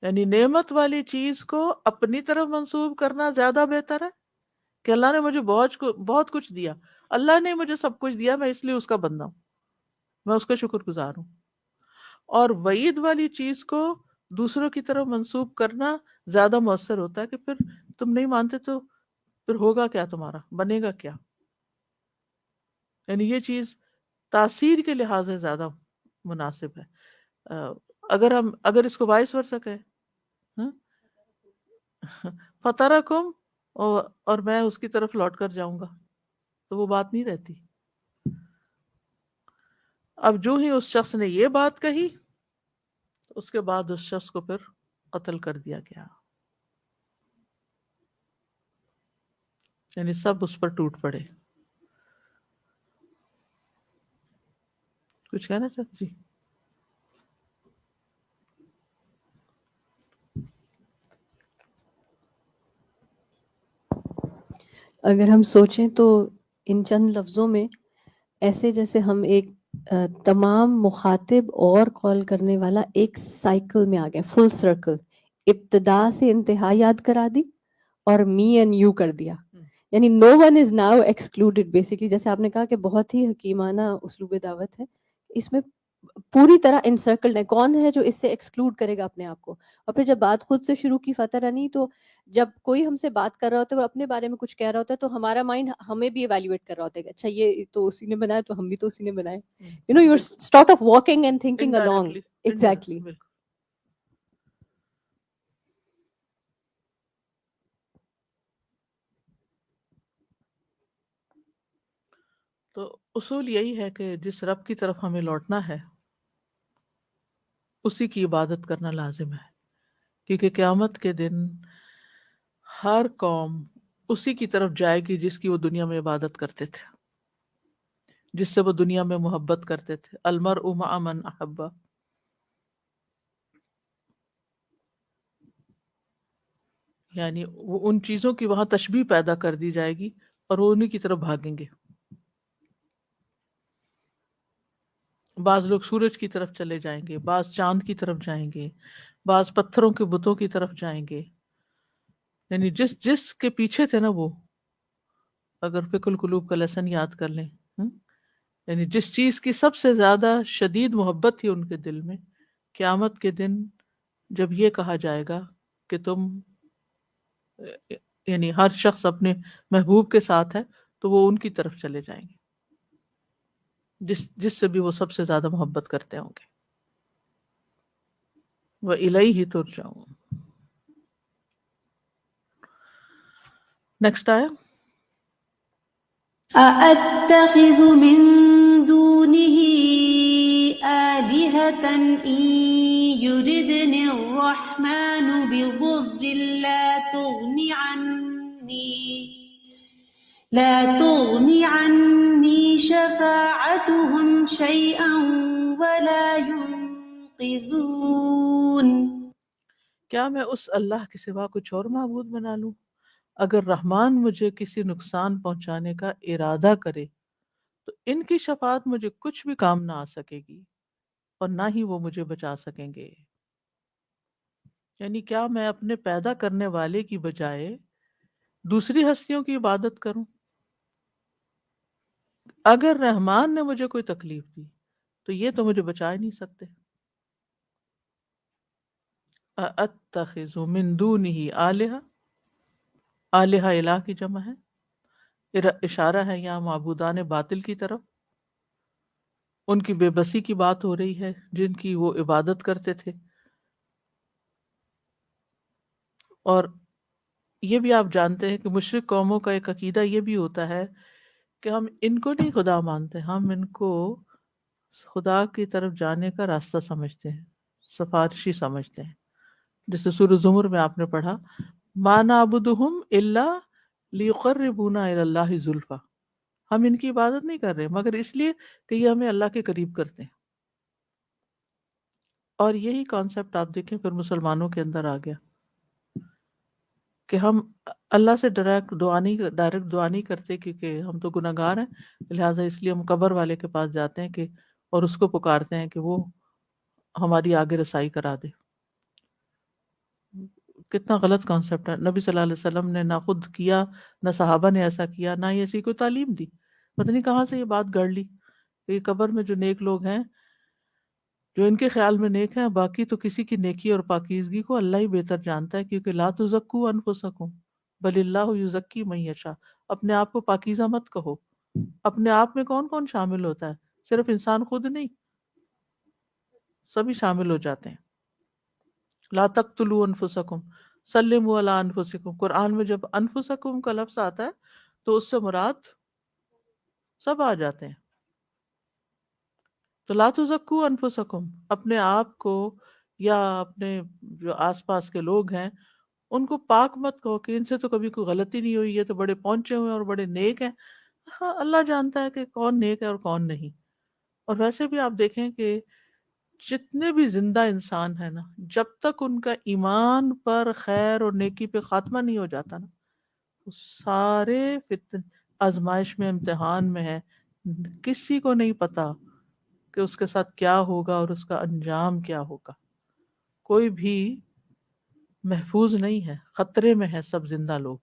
[SPEAKER 2] یعنی نعمت والی چیز کو اپنی طرف منسوب کرنا زیادہ بہتر ہے کہ اللہ نے مجھے بہت کچھ دیا، اللہ نے مجھے سب کچھ دیا، میں اس لیے اس کا بندہ ہوں، میں اس کا شکر گزار ہوں۔ اور وعید والی چیز کو دوسروں کی طرف منسوب کرنا زیادہ مؤثر ہوتا ہے کہ پھر تم نہیں مانتے تو پھر ہوگا کیا، تمہارا بنے گا کیا۔ یعنی یہ چیز تاثیر کے لحاظ سے زیادہ مناسب ہے۔ اگر اس کو وائس ورسا کہے فَتَرَكُمْ اور میں اس کی طرف لوٹ کر جاؤں گا، تو وہ بات نہیں رہتی. اب جو ہی اس شخص نے یہ بات کہی اس کے بعد اس شخص کو پھر قتل کر دیا گیا، یعنی سب اس پر ٹوٹ پڑے. کچھ کہنا چاہتے جی؟
[SPEAKER 4] اگر ہم سوچیں تو ان چند لفظوں میں ایسے جیسے ہم ایک تمام مخاطب اور کال کرنے والا ایک سائیکل میں آ گئے، فل سرکل. ابتدا سے انتہا یاد کرا دی اور می اینڈ یو کر دیا، یعنی no one is now excluded. Basically جیسے آپ نے کہا کہ بہت ہی حکیمانہ اسلوب دعوت ہے، اس میں پوری طرح انسرکلڈ ہے. کون ہے جو اس سے ایکسکلوڈ کرے گا اپنے آپ کو؟ اور پھر جب بات خود سے شروع کی فتح رانی، تو جب کوئی ہم سے بات کر رہا ہوتا ہے، وہ اپنے بارے میں کچھ کہہ رہا ہوتا ہے، تو ہمارا مائنڈ ہمیں بھی ایویلیویٹ کر رہا ہوتا ہے کہ اچھا یہ تو اسی نے بنایا تو ہم بھی تو اسی نے بنائے. You know, you start off walking and thinking along. Exactly.
[SPEAKER 2] بالکل. تو اصول یہی ہے کہ جس رب کی طرف ہمیں لوٹنا ہے اسی کی عبادت کرنا لازم ہے، کیونکہ قیامت کے دن ہر قوم اسی کی طرف جائے گی جس کی وہ دنیا میں عبادت کرتے تھے، جس سے وہ دنیا میں محبت کرتے تھے. المرء مع من احب. یعنی وہ ان چیزوں کی وہاں تشبیہ پیدا کر دی جائے گی اور وہ انہی کی طرف بھاگیں گے. بعض لوگ سورج کی طرف چلے جائیں گے، بعض چاند کی طرف جائیں گے، بعض پتھروں کے بتوں کی طرف جائیں گے. یعنی جس کے پیچھے تھے نا وہ، اگر فقہ القلوب کا لیسن یاد کر لیں، یعنی جس چیز کی سب سے زیادہ شدید محبت تھی ان کے دل میں، قیامت کے دن جب یہ کہا جائے گا کہ تم، یعنی ہر شخص اپنے محبوب کے ساتھ ہے، تو وہ ان کی طرف چلے جائیں گے جس سے بھی وہ سب سے زیادہ محبت کرتے ہوں گے. وَإِلَيْهِ تُرْجَعُونَ. نیکسٹ آیا.
[SPEAKER 3] أَأَتَّخِذُ مِن دُونِهِ آلِهَةً إِن يُرِدْنِ الرَّحْمَنُ بِضُرٍّ لا تغن عني شفاعتهم شيئا ولا ينقذون.
[SPEAKER 2] کیا میں اس اللہ کے سوا کچھ اور معبود بنا لوں؟ اگر رحمان مجھے کسی نقصان پہنچانے کا ارادہ کرے تو ان کی شفاعت مجھے کچھ بھی کام نہ آ سکے گی اور نہ ہی وہ مجھے بچا سکیں گے. یعنی کیا میں اپنے پیدا کرنے والے کی بجائے دوسری ہستیوں کی عبادت کروں؟ اگر رحمان نے مجھے کوئی تکلیف دی تو یہ تو مجھے بچا ہی نہیں سکتے. اَأَتَّخِذُ مِن دُونِهِ آلِهَةً، آلِہہ الہ کی جمع ہے، اشارہ ہے یہاں معبودان باطل کی طرف. ان کی بے بسی کی بات ہو رہی ہے جن کی وہ عبادت کرتے تھے. اور یہ بھی آپ جانتے ہیں کہ مشرک قوموں کا ایک عقیدہ یہ بھی ہوتا ہے کہ ہم ان کو نہیں خدا مانتے، ہم ان کو خدا کی طرف جانے کا راستہ سمجھتے ہیں، سفارشی سمجھتے ہیں. جیسے سورہ زمر میں آپ نے پڑھا مَا نَعْبُدُهُمْ إِلَّا لِيُقَرِّبُونَا إِلَى اللَّهِ زُلْفَىٰ. ہم ان کی عبادت نہیں کر رہے مگر اس لیے کہ یہ ہمیں اللہ کے قریب کرتے ہیں. اور یہی کانسیپٹ آپ دیکھیں پھر مسلمانوں کے اندر آ گیا کہ ہم اللہ سے ڈائریکٹ دعا نہیں کرتے کیونکہ ہم تو گناہگار ہیں، لہٰذا اس لیے ہم قبر والے کے پاس جاتے ہیں کہ اور اس کو پکارتے ہیں کہ وہ ہماری آگے رسائی کرا دے. کتنا غلط کانسیپٹ ہے. نبی صلی اللہ علیہ وسلم نے نہ خود کیا، نہ صحابہ نے ایسا کیا، نہ ہی ایسی کوئی تعلیم دی. پتہ نہیں کہاں سے یہ بات گڑ لی کہ قبر میں جو نیک لوگ ہیں، جو ان کے خیال میں نیک ہیں، باقی تو کسی کی نیکی اور پاکیزگی کو اللہ ہی بہتر جانتا ہے، کیونکہ لا تزکوا انفسکم بل اللہ یزکی من یشاء. اپنے آپ کو پاکیزہ مت کہو. اپنے آپ میں کون کون شامل ہوتا ہے؟ صرف انسان خود نہیں. سبھی شامل ہو جاتے ہیں. لا تقتلوا انفسکم سلموا علی انفسکم. قرآن میں جب انفسکم کا لفظ آتا ہے تو اس سے مراد سب آ جاتے ہیں. تو لا تزکوا انفسکم، اپنے آپ کو یا اپنے جو آس پاس کے لوگ ہیں ان کو پاک مت کہو کہ ان سے تو کبھی کوئی غلطی نہیں ہوئی، یہ تو بڑے پہنچے ہوئے ہیں اور بڑے نیک ہیں. ہاں، اللہ جانتا ہے کہ کون نیک ہے اور کون نہیں. اور ویسے بھی آپ دیکھیں کہ جتنے بھی زندہ انسان ہیں نا، جب تک ان کا ایمان پر خیر اور نیکی پہ خاتمہ نہیں ہو جاتا نا، وہ سارے آزمائش میں، امتحان میں ہے. کسی کو نہیں پتا کہ اس کے ساتھ کیا ہوگا اور اس کا انجام کیا ہوگا. کوئی بھی محفوظ نہیں ہے، خطرے میں ہے سب زندہ لوگ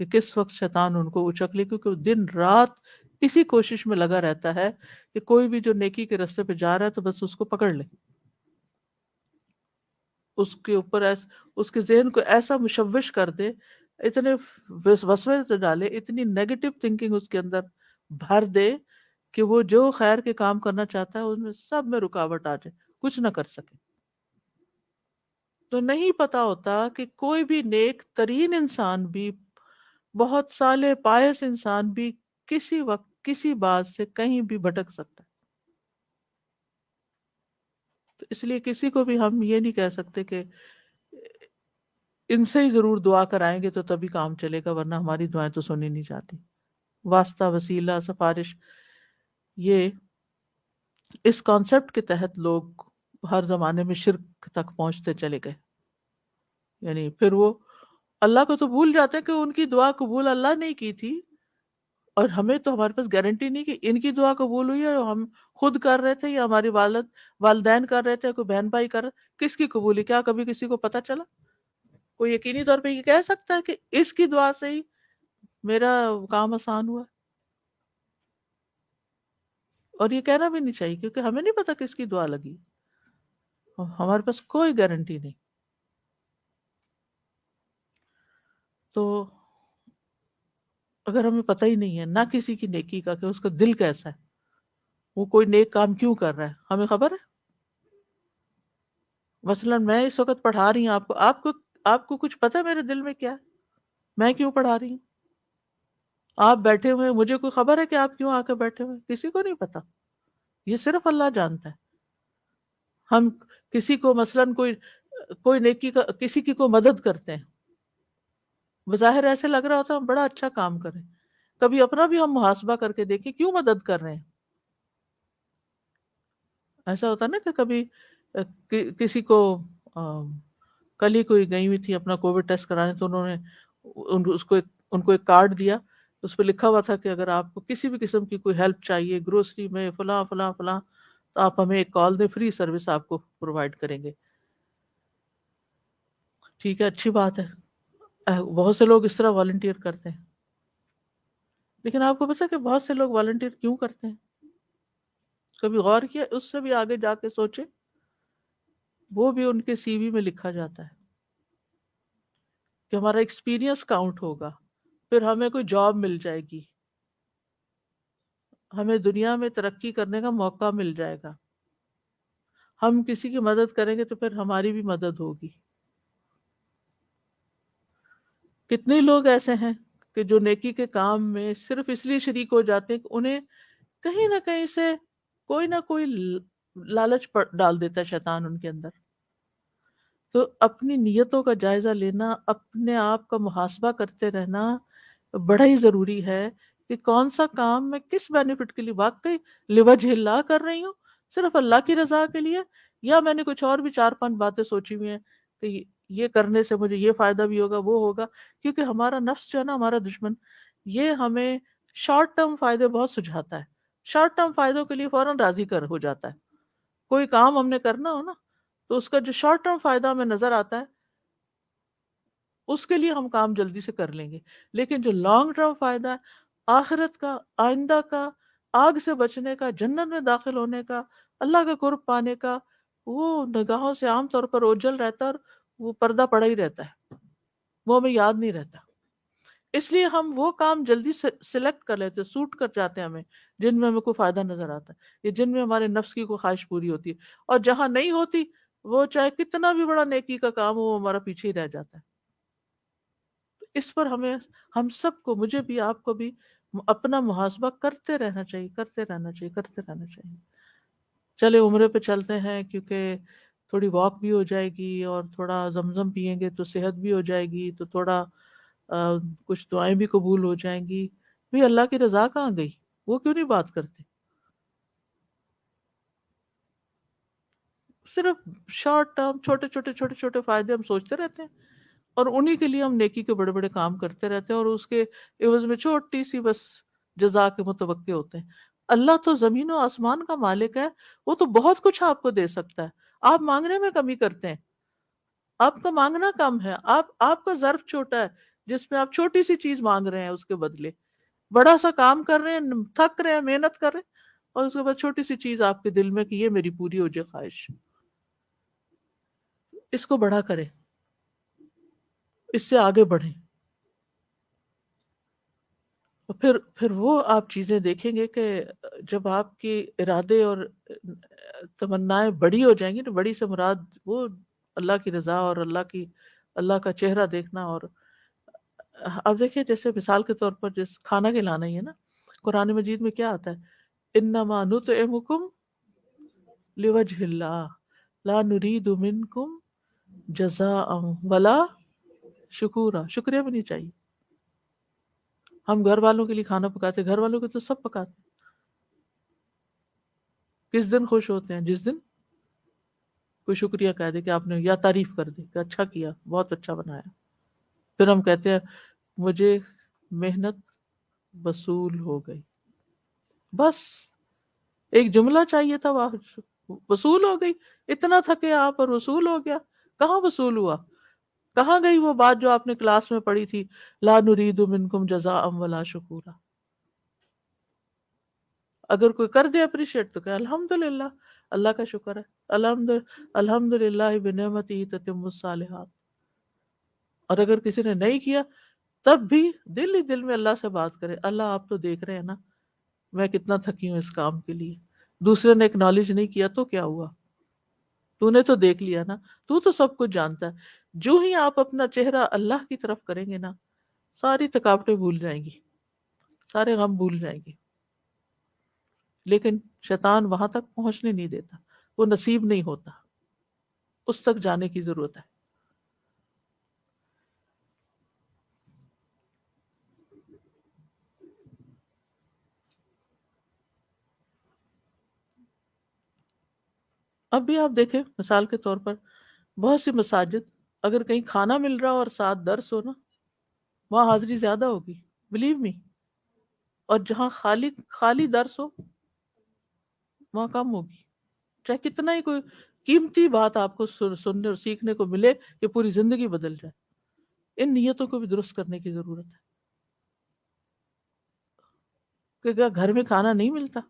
[SPEAKER 2] کہ کس وقت شیطان ان کو اچک لے، کیونکہ وہ دن رات اسی کوشش میں لگا رہتا ہے کہ کوئی بھی جو نیکی کے راستے پہ جا رہا ہے تو بس اس کو پکڑ لے، اس کے اوپر اس کے ذہن کو ایسا مشوش کر دے، اتنے وسوسے سے ڈالے، اتنی نیگیٹو تھنکنگ اس کے اندر بھر دے کہ وہ جو خیر کے کام کرنا چاہتا ہے ان میں سب میں رکاوٹ آ جائے، کچھ نہ کر سکے. تو نہیں پتا ہوتا کہ کوئی بھی نیک ترین انسان بھی، بہت صالح پائس انسان بھی کسی وقت کسی بات سے کہیں بھی بھٹک سکتا ہے. تو اس لیے کسی کو بھی ہم یہ نہیں کہہ سکتے کہ ان سے ہی ضرور دعا کرائیں گے تو تبھی کام چلے گا، ورنہ ہماری دعائیں تو سنی نہیں جاتی. واسطہ، وسیلہ، سفارش، یہ اس کانسیپٹ کے تحت لوگ ہر زمانے میں شرک تک پہنچتے چلے گئے. یعنی پھر وہ اللہ کو تو بھول جاتے ہیں کہ ان کی دعا قبول اللہ نے کی تھی، اور ہمیں تو ہمارے پاس گارنٹی نہیں کہ ان کی دعا قبول ہوئی ہے، ہم خود کر رہے تھے یا ہماری والدین کر رہے تھے، کوئی بہن بھائی کر رہے، کس کی قبولی کیا کبھی کسی کو پتہ چلا؟ کوئی یقینی طور پہ یہ کہہ سکتا ہے کہ اس کی دعا سے ہی میرا کام آسان ہوا؟ اور یہ کہنا بھی نہیں چاہیے، کیونکہ ہمیں نہیں پتا کس کی دعا لگی، ہمارے پاس کوئی گارنٹی نہیں. تو اگر ہمیں پتہ ہی نہیں ہے نہ کسی کی نیکی کا کہ اس کا دل کیسا ہے، وہ کوئی نیک کام کیوں کر رہا ہے، ہمیں خبر ہے؟ مثلا میں اس وقت پڑھا رہی ہوں آپ کو کچھ پتہ ہے میرے دل میں کیا ہے، میں کیوں پڑھا رہی ہوں؟ آپ بیٹھے ہوئے، مجھے کوئی خبر ہے کہ آپ کیوں آ کے بیٹھے ہوئے؟ کسی کو نہیں پتا، یہ صرف اللہ جانتا ہے. ہم کسی کو مثلا کوئی نیکی کا، کسی کی کوئی مدد کرتے ہیں، بظاہر ایسے لگ رہا ہوتا ہے ہم بڑا اچھا کام کریں. کبھی اپنا بھی ہم محاسبہ کر کے دیکھیں کیوں مدد کر رہے ہیں. ایسا ہوتا نا کہ کبھی کسی کو کل ہی کوئی گئی ہوئی تھی اپنا کووڈ ٹیسٹ کرانے، تو انہوں نے ان کو ایک کارڈ دیا، اس پہ لکھا ہوا تھا کہ اگر آپ کو کسی بھی قسم کی کوئی ہیلپ چاہیے، گروسری میں فلاں فلاں فلاں، تو آپ ہمیں ایک کال دیں، فری سروس آپ کو پرووائڈ کریں گے. ٹھیک ہے، اچھی بات ہے، بہت سے لوگ اس طرح والنٹیئر کرتے ہیں. لیکن آپ کو پتا کہ بہت سے لوگ والنٹیئر کیوں کرتے ہیں؟ کبھی غور کیا؟ اس سے بھی آگے جا کے سوچے، وہ بھی ان کے سی وی میں لکھا جاتا ہے کہ ہمارا ایکسپیرینس کاؤنٹ ہوگا، پھر ہمیں کوئی جاب مل جائے گی، ہمیں دنیا میں ترقی کرنے کا موقع مل جائے گا، ہم کسی کی مدد کریں گے تو پھر ہماری بھی مدد ہوگی. کتنے لوگ ایسے ہیں کہ جو نیکی کے کام میں صرف اس لیے شریک ہو جاتے ہیں کہ انہیں کہیں نہ کہیں سے کوئی نہ کوئی لالچ ڈال دیتا ہے شیطان ان کے اندر. تو اپنی نیتوں کا جائزہ لینا، اپنے آپ کا محاسبہ کرتے رہنا بڑا ہی ضروری ہے کہ کون سا کام میں کس بینیفٹ کے لیے واقعی لوجہ اللہ کر رہی ہوں، صرف اللہ کی رضا کے لیے، یا میں نے کچھ اور بھی 4-5 باتیں سوچی ہوئی ہیں کہ یہ کرنے سے مجھے یہ فائدہ بھی ہوگا، وہ ہوگا. کیونکہ ہمارا نفس جو ہے نا، ہمارا دشمن، یہ ہمیں شارٹ ٹرم فائدے بہت سجھاتا ہے، شارٹ ٹرم فائدوں کے لیے فوراً راضی ہو جاتا ہے. کوئی کام ہم نے کرنا ہو نا، تو اس کا جو شارٹ ٹرم فائدہ ہمیں نظر آتا ہے اس کے لیے ہم کام جلدی سے کر لیں گے. لیکن جو لانگ ٹرم فائدہ ہے، آخرت کا، آئندہ کا، آگ سے بچنے کا، جنت میں داخل ہونے کا، اللہ کا قرب پانے کا، وہ نگاہوں سے عام طور پر اوجھل رہتا ہے اور وہ پردہ پڑا ہی رہتا ہے، وہ ہمیں یاد نہیں رہتا. اس لیے ہم وہ کام جلدی سلیکٹ کر لیتے، سوٹ کر جاتے ہیں ہمیں، جن میں ہمیں کوئی فائدہ نظر آتا ہے یا جن میں ہمارے نفس کی کوئی خواہش پوری ہوتی ہے، اور جہاں نہیں ہوتی وہ چاہے کتنا بھی بڑا نیکی کا کام ہو وہ ہمارا پیچھے ہی رہ جاتا ہے۔ اس پر ہمیں، ہم سب کو، مجھے بھی آپ کو بھی اپنا محاسبہ کرتے رہنا چاہیے، کرتے رہنا چاہیے، کرتے رہنا چاہیے۔ چلے عمرے پہ چلتے ہیں کیونکہ تھوڑی واک بھی ہو جائے گی، اور تھوڑا زمزم پیئیں گے تو صحت بھی ہو جائے گی، تو تھوڑا کچھ دعائیں بھی قبول ہو جائیں گی۔ بھی اللہ کی رضا کہاں گئی؟ وہ کیوں نہیں بات کرتے؟ صرف شارٹ ٹرم چھوٹے چھوٹے چھوٹے چھوٹے فائدے ہم سوچتے رہتے ہیں، اور انہی کے لیے ہم نیکی کے بڑے بڑے کام کرتے رہتے ہیں، اور اس کے عوض میں چھوٹی سی بس جزا کے متوقع ہوتے ہیں۔ اللہ تو زمین و آسمان کا مالک ہے، وہ تو بہت کچھ آپ کو دے سکتا ہے، آپ مانگنے میں کمی کرتے ہیں، آپ کا مانگنا کم ہے، آپ کا ظرف چھوٹا ہے جس میں آپ چھوٹی سی چیز مانگ رہے ہیں، اس کے بدلے بڑا سا کام کر رہے ہیں، تھک رہے ہیں، محنت کر رہے ہیں، اور اس کے بعد چھوٹی سی چیز آپ کے دل میں کہ یہ میری پوری ہو جائے خواہش۔ اس کو بڑا کریں، اس سے آگے بڑھیں، اور پھر وہ آپ چیزیں دیکھیں گے کہ جب آپ کے ارادے اور تمنائیں بڑی ہو جائیں گی، تو بڑی سے مراد وہ اللہ کی رضا اور اللہ کا چہرہ دیکھنا۔ اور اب دیکھیں جیسے مثال کے طور پر جس کھانا کھلانا ہی ہے نا، قرآن مجید میں کیا آتا ہے؟ انما نطعمکم لوجہ اللہ لا نرید منکم جزاء ولا شکورا، شکریہ بھی نہیں چاہیے۔ ہم گھر والوں کے لیے کھانا پکاتے، گھر والوں کے تو سب پکاتے، کس دن خوش ہوتے ہیں؟ جس دن کوئی شکریہ کہہ دے کہ آپ نے، یا تعریف کر دے کہ اچھا کیا، بہت اچھا بنایا، پھر ہم کہتے ہیں مجھے محنت وصول ہو گئی۔ بس ایک جملہ چاہیے تھا، وصول ہو گئی، اتنا تھکے آپ اور وصول ہو گیا۔ کہاں وصول ہوا؟ کہاں گئی وہ بات جو آپ نے کلاس میں پڑھی تھی، لا نرید منکم جزاء ولا شکورا؟ اگر کوئی کر دے اپریشیٹ تو کہ الحمدللہ، اللہ کا شکر ہے، الحمدللہ بنعمتہ تتم الصالحات۔ اور اگر کسی نے نہیں کیا تب بھی دل ہی دل میں اللہ سے بات کرے، اللہ آپ تو دیکھ رہے ہیں نا میں کتنا تھکی ہوں اس کام کے لیے، دوسرے نے اکنالج نہیں کیا تو کیا ہوا، تو نے تو دیکھ لیا نا، تو سب کچھ جانتا ہے۔ جو ہی آپ اپنا چہرہ اللہ کی طرف کریں گے نا، ساری تھکاوٹیں بھول جائیں گی، سارے غم بھول جائیں گے۔ لیکن شیطان وہاں تک پہنچنے نہیں دیتا، وہ نصیب نہیں ہوتا، اس تک جانے کی ضرورت ہے۔ اب بھی آپ دیکھیں مثال کے طور پر بہت سی مساجد، اگر کہیں کھانا مل رہا ہو اور ساتھ درس ہو نا، وہاں حاضری زیادہ ہوگی، بلیو می۔ اور جہاں خالی درس ہو وہاں کم ہوگی، چاہے کتنا ہی کوئی قیمتی بات آپ کو سننے اور سیکھنے کو ملے کہ پوری زندگی بدل جائے۔ ان نیتوں کو بھی درست کرنے کی ضرورت ہے کہ کیا گھر میں کھانا نہیں ملتا؟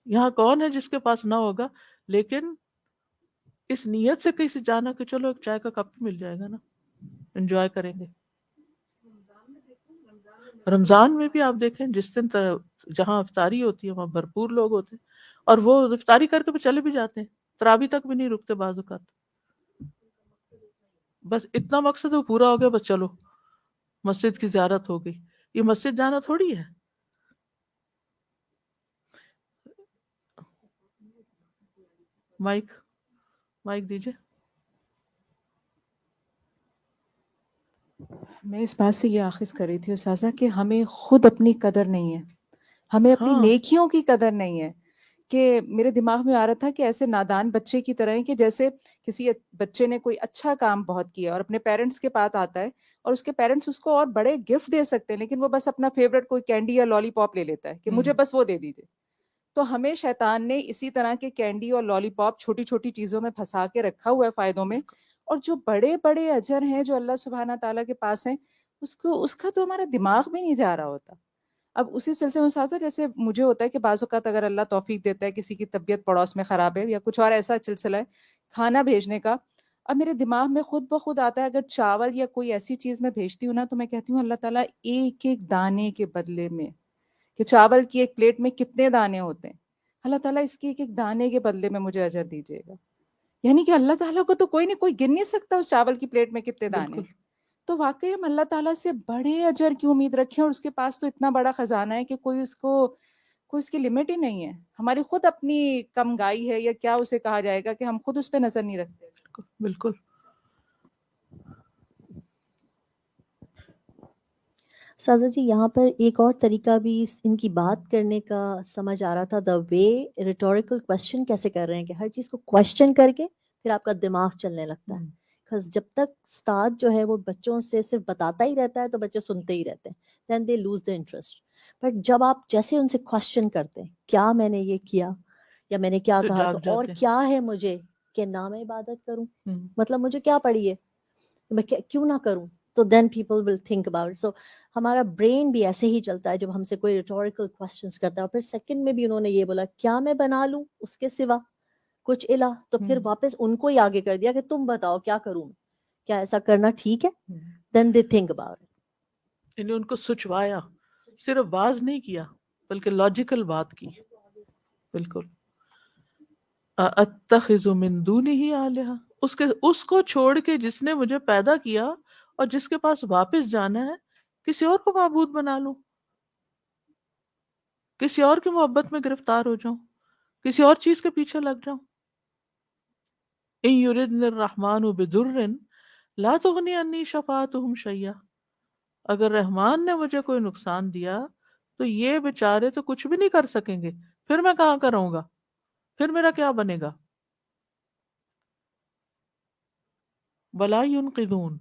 [SPEAKER 2] یہاں کون ہے جس کے پاس نہ ہوگا، لیکن اس نیت سے کہیں سے جانا کہ چلو ایک چائے کا کپ مل جائے گا نا، انجوائے کریں گے۔ رمضان میں بھی آپ دیکھیں جس دن جہاں افطاری ہوتی ہے وہاں بھرپور لوگ ہوتے ہیں، اور وہ افطاری کر کے چلے بھی جاتے ہیں، تراویح تک بھی نہیں رکتے بعض اوقات۔ بس اتنا مقصد وہ پورا ہو گیا، بس چلو مسجد کی زیارت ہو گئی۔ یہ مسجد جانا تھوڑی ہے۔ مائک دیجیے۔
[SPEAKER 5] میں اس بات سے یہ آخذ کر رہی تھی استاذہ کہ ہمیں خود اپنی قدر نہیں ہے، ہمیں اپنی
[SPEAKER 2] ہاں
[SPEAKER 5] نیکیوں کی قدر نہیں ہے۔ کہ میرے دماغ میں آ رہا تھا کہ ایسے نادان بچے کی طرح ہیں کہ جیسے کسی بچے نے کوئی اچھا کام بہت کیا اور اپنے پیرنٹس کے پاس آتا ہے، اور اس کے پیرنٹس اس کو اور بڑے گفٹ دے سکتے ہیں، لیکن وہ بس اپنا فیوریٹ کوئی کینڈی یا لالی پاپ لے لیتا ہے کہ مجھے بس وہ دے دیجیے۔ تو ہمیں شیطان نے اسی طرح کے کینڈی اور لالی پاپ چھوٹی چھوٹی چیزوں میں پھنسا کے رکھا ہوا ہے فائدوں میں، اور جو بڑے بڑے اجر ہیں جو اللہ سبحانہ تعالیٰ کے پاس ہیں اس کا تو ہمارا دماغ بھی نہیں جا رہا ہوتا۔ اب اسی سلسلے میں ساتھ جیسے مجھے ہوتا ہے کہ بعض اوقات اگر اللہ توفیق دیتا ہے، کسی کی طبیعت پڑوس میں خراب ہے یا کچھ اور ایسا سلسلہ ہے کھانا بھیجنے کا، اب میرے دماغ میں خود بخود آتا ہے اگر چاول یا کوئی ایسی چیز میں بھیجتی ہوں نا تو میں کہتی ہوں اللہ تعالیٰ ایک ایک دانے کے بدلے میں، کہ چاول کی ایک پلیٹ میں کتنے دانے ہوتے ہیں، اللہ تعالیٰ اس کے ایک ایک دانے کے بدلے میں مجھے اجر دیجیے گا. یعنی کہ اللہ تعالیٰ کو تو کوئی نہیں، کوئی گن نہیں سکتا اس چاول کی پلیٹ میں کتنے دانے
[SPEAKER 2] بالکل.
[SPEAKER 5] ہیں. تو واقعی ہم اللہ تعالیٰ سے بڑے اجر کی امید رکھیں، اور اس کے پاس تو اتنا بڑا خزانہ ہے کہ کوئی اس کی لمٹ ہی نہیں ہے. ہماری خود اپنی کم گائی ہے یا کیا اسے کہا جائے گا کہ ہم خود اس پہ نظر نہیں رکھتے.
[SPEAKER 2] بالکل.
[SPEAKER 6] سازا جی یہاں پر ایک اور طریقہ بھی ان کی بات کرنے کا سمجھ آ رہا تھا، دا وے ریٹوریکل کوشچن کیسے کر رہے ہیں کہ ہر چیز کو کوشچن کر کے پھر آپ کا دماغ چلنے لگتا ہے. جب تک استاد جو ہے وہ بچوں سے صرف بتاتا ہی رہتا ہے تو بچے سنتے ہی رہتے ہیں، then they lose the interest. But جب آپ جیسے ان سے کوشچن کرتے ہیں کیا میں نے یہ کیا یا میں نے کیا
[SPEAKER 2] تو
[SPEAKER 6] کہا
[SPEAKER 2] جاگ
[SPEAKER 6] تو اور
[SPEAKER 2] جاتے ہیں.
[SPEAKER 6] کیا ہے مجھے کہ نہ میں عبادت کروں، مطلب مجھے کیا پڑی ہے میں کیوں نہ کروں. تو then people will think about. سو ہمارا برین بھی ایسے ہی چلتا ہے جب ہم سے کوئی ریٹوریکل کوشچنس کرتا ہے. اور پھر سیکنڈ میں بھی انہوں نے یہ بولا کیا میں بنا لوں اس کے سوا کچھ الہ، تو پھر واپس ان کو ہی آگے کر دیا کہ تم بتاؤ کیا کروں، کیا ایسا کرنا ٹھیک ہے. دین دے تھنک اباؤٹ اٹ.
[SPEAKER 2] یعنی ان کو سچوایا، صرف باز نہیں کیا بلکہ لاجیکل بات کی. بالکل. اتخذ من دونہ آلہہ، اس کو چھوڑ کے جس نے مجھے پیدا کیا اور جس کے پاس واپس جانا ہے، کسی اور کو معبود بنا لوں، کسی اور کی محبت میں گرفتار ہو جاؤں، کسی اور چیز کے پیچھے لگ جاؤں. ان یردن الرحمن بضر لا تغنی عنی شفاعتہم شیئا، اگر رحمان نے مجھے کوئی نقصان دیا تو یہ بیچارے تو کچھ بھی نہیں کر سکیں گے، پھر میں کہاں کروں گا، پھر میرا کیا بنے گا. ولا ینقذون،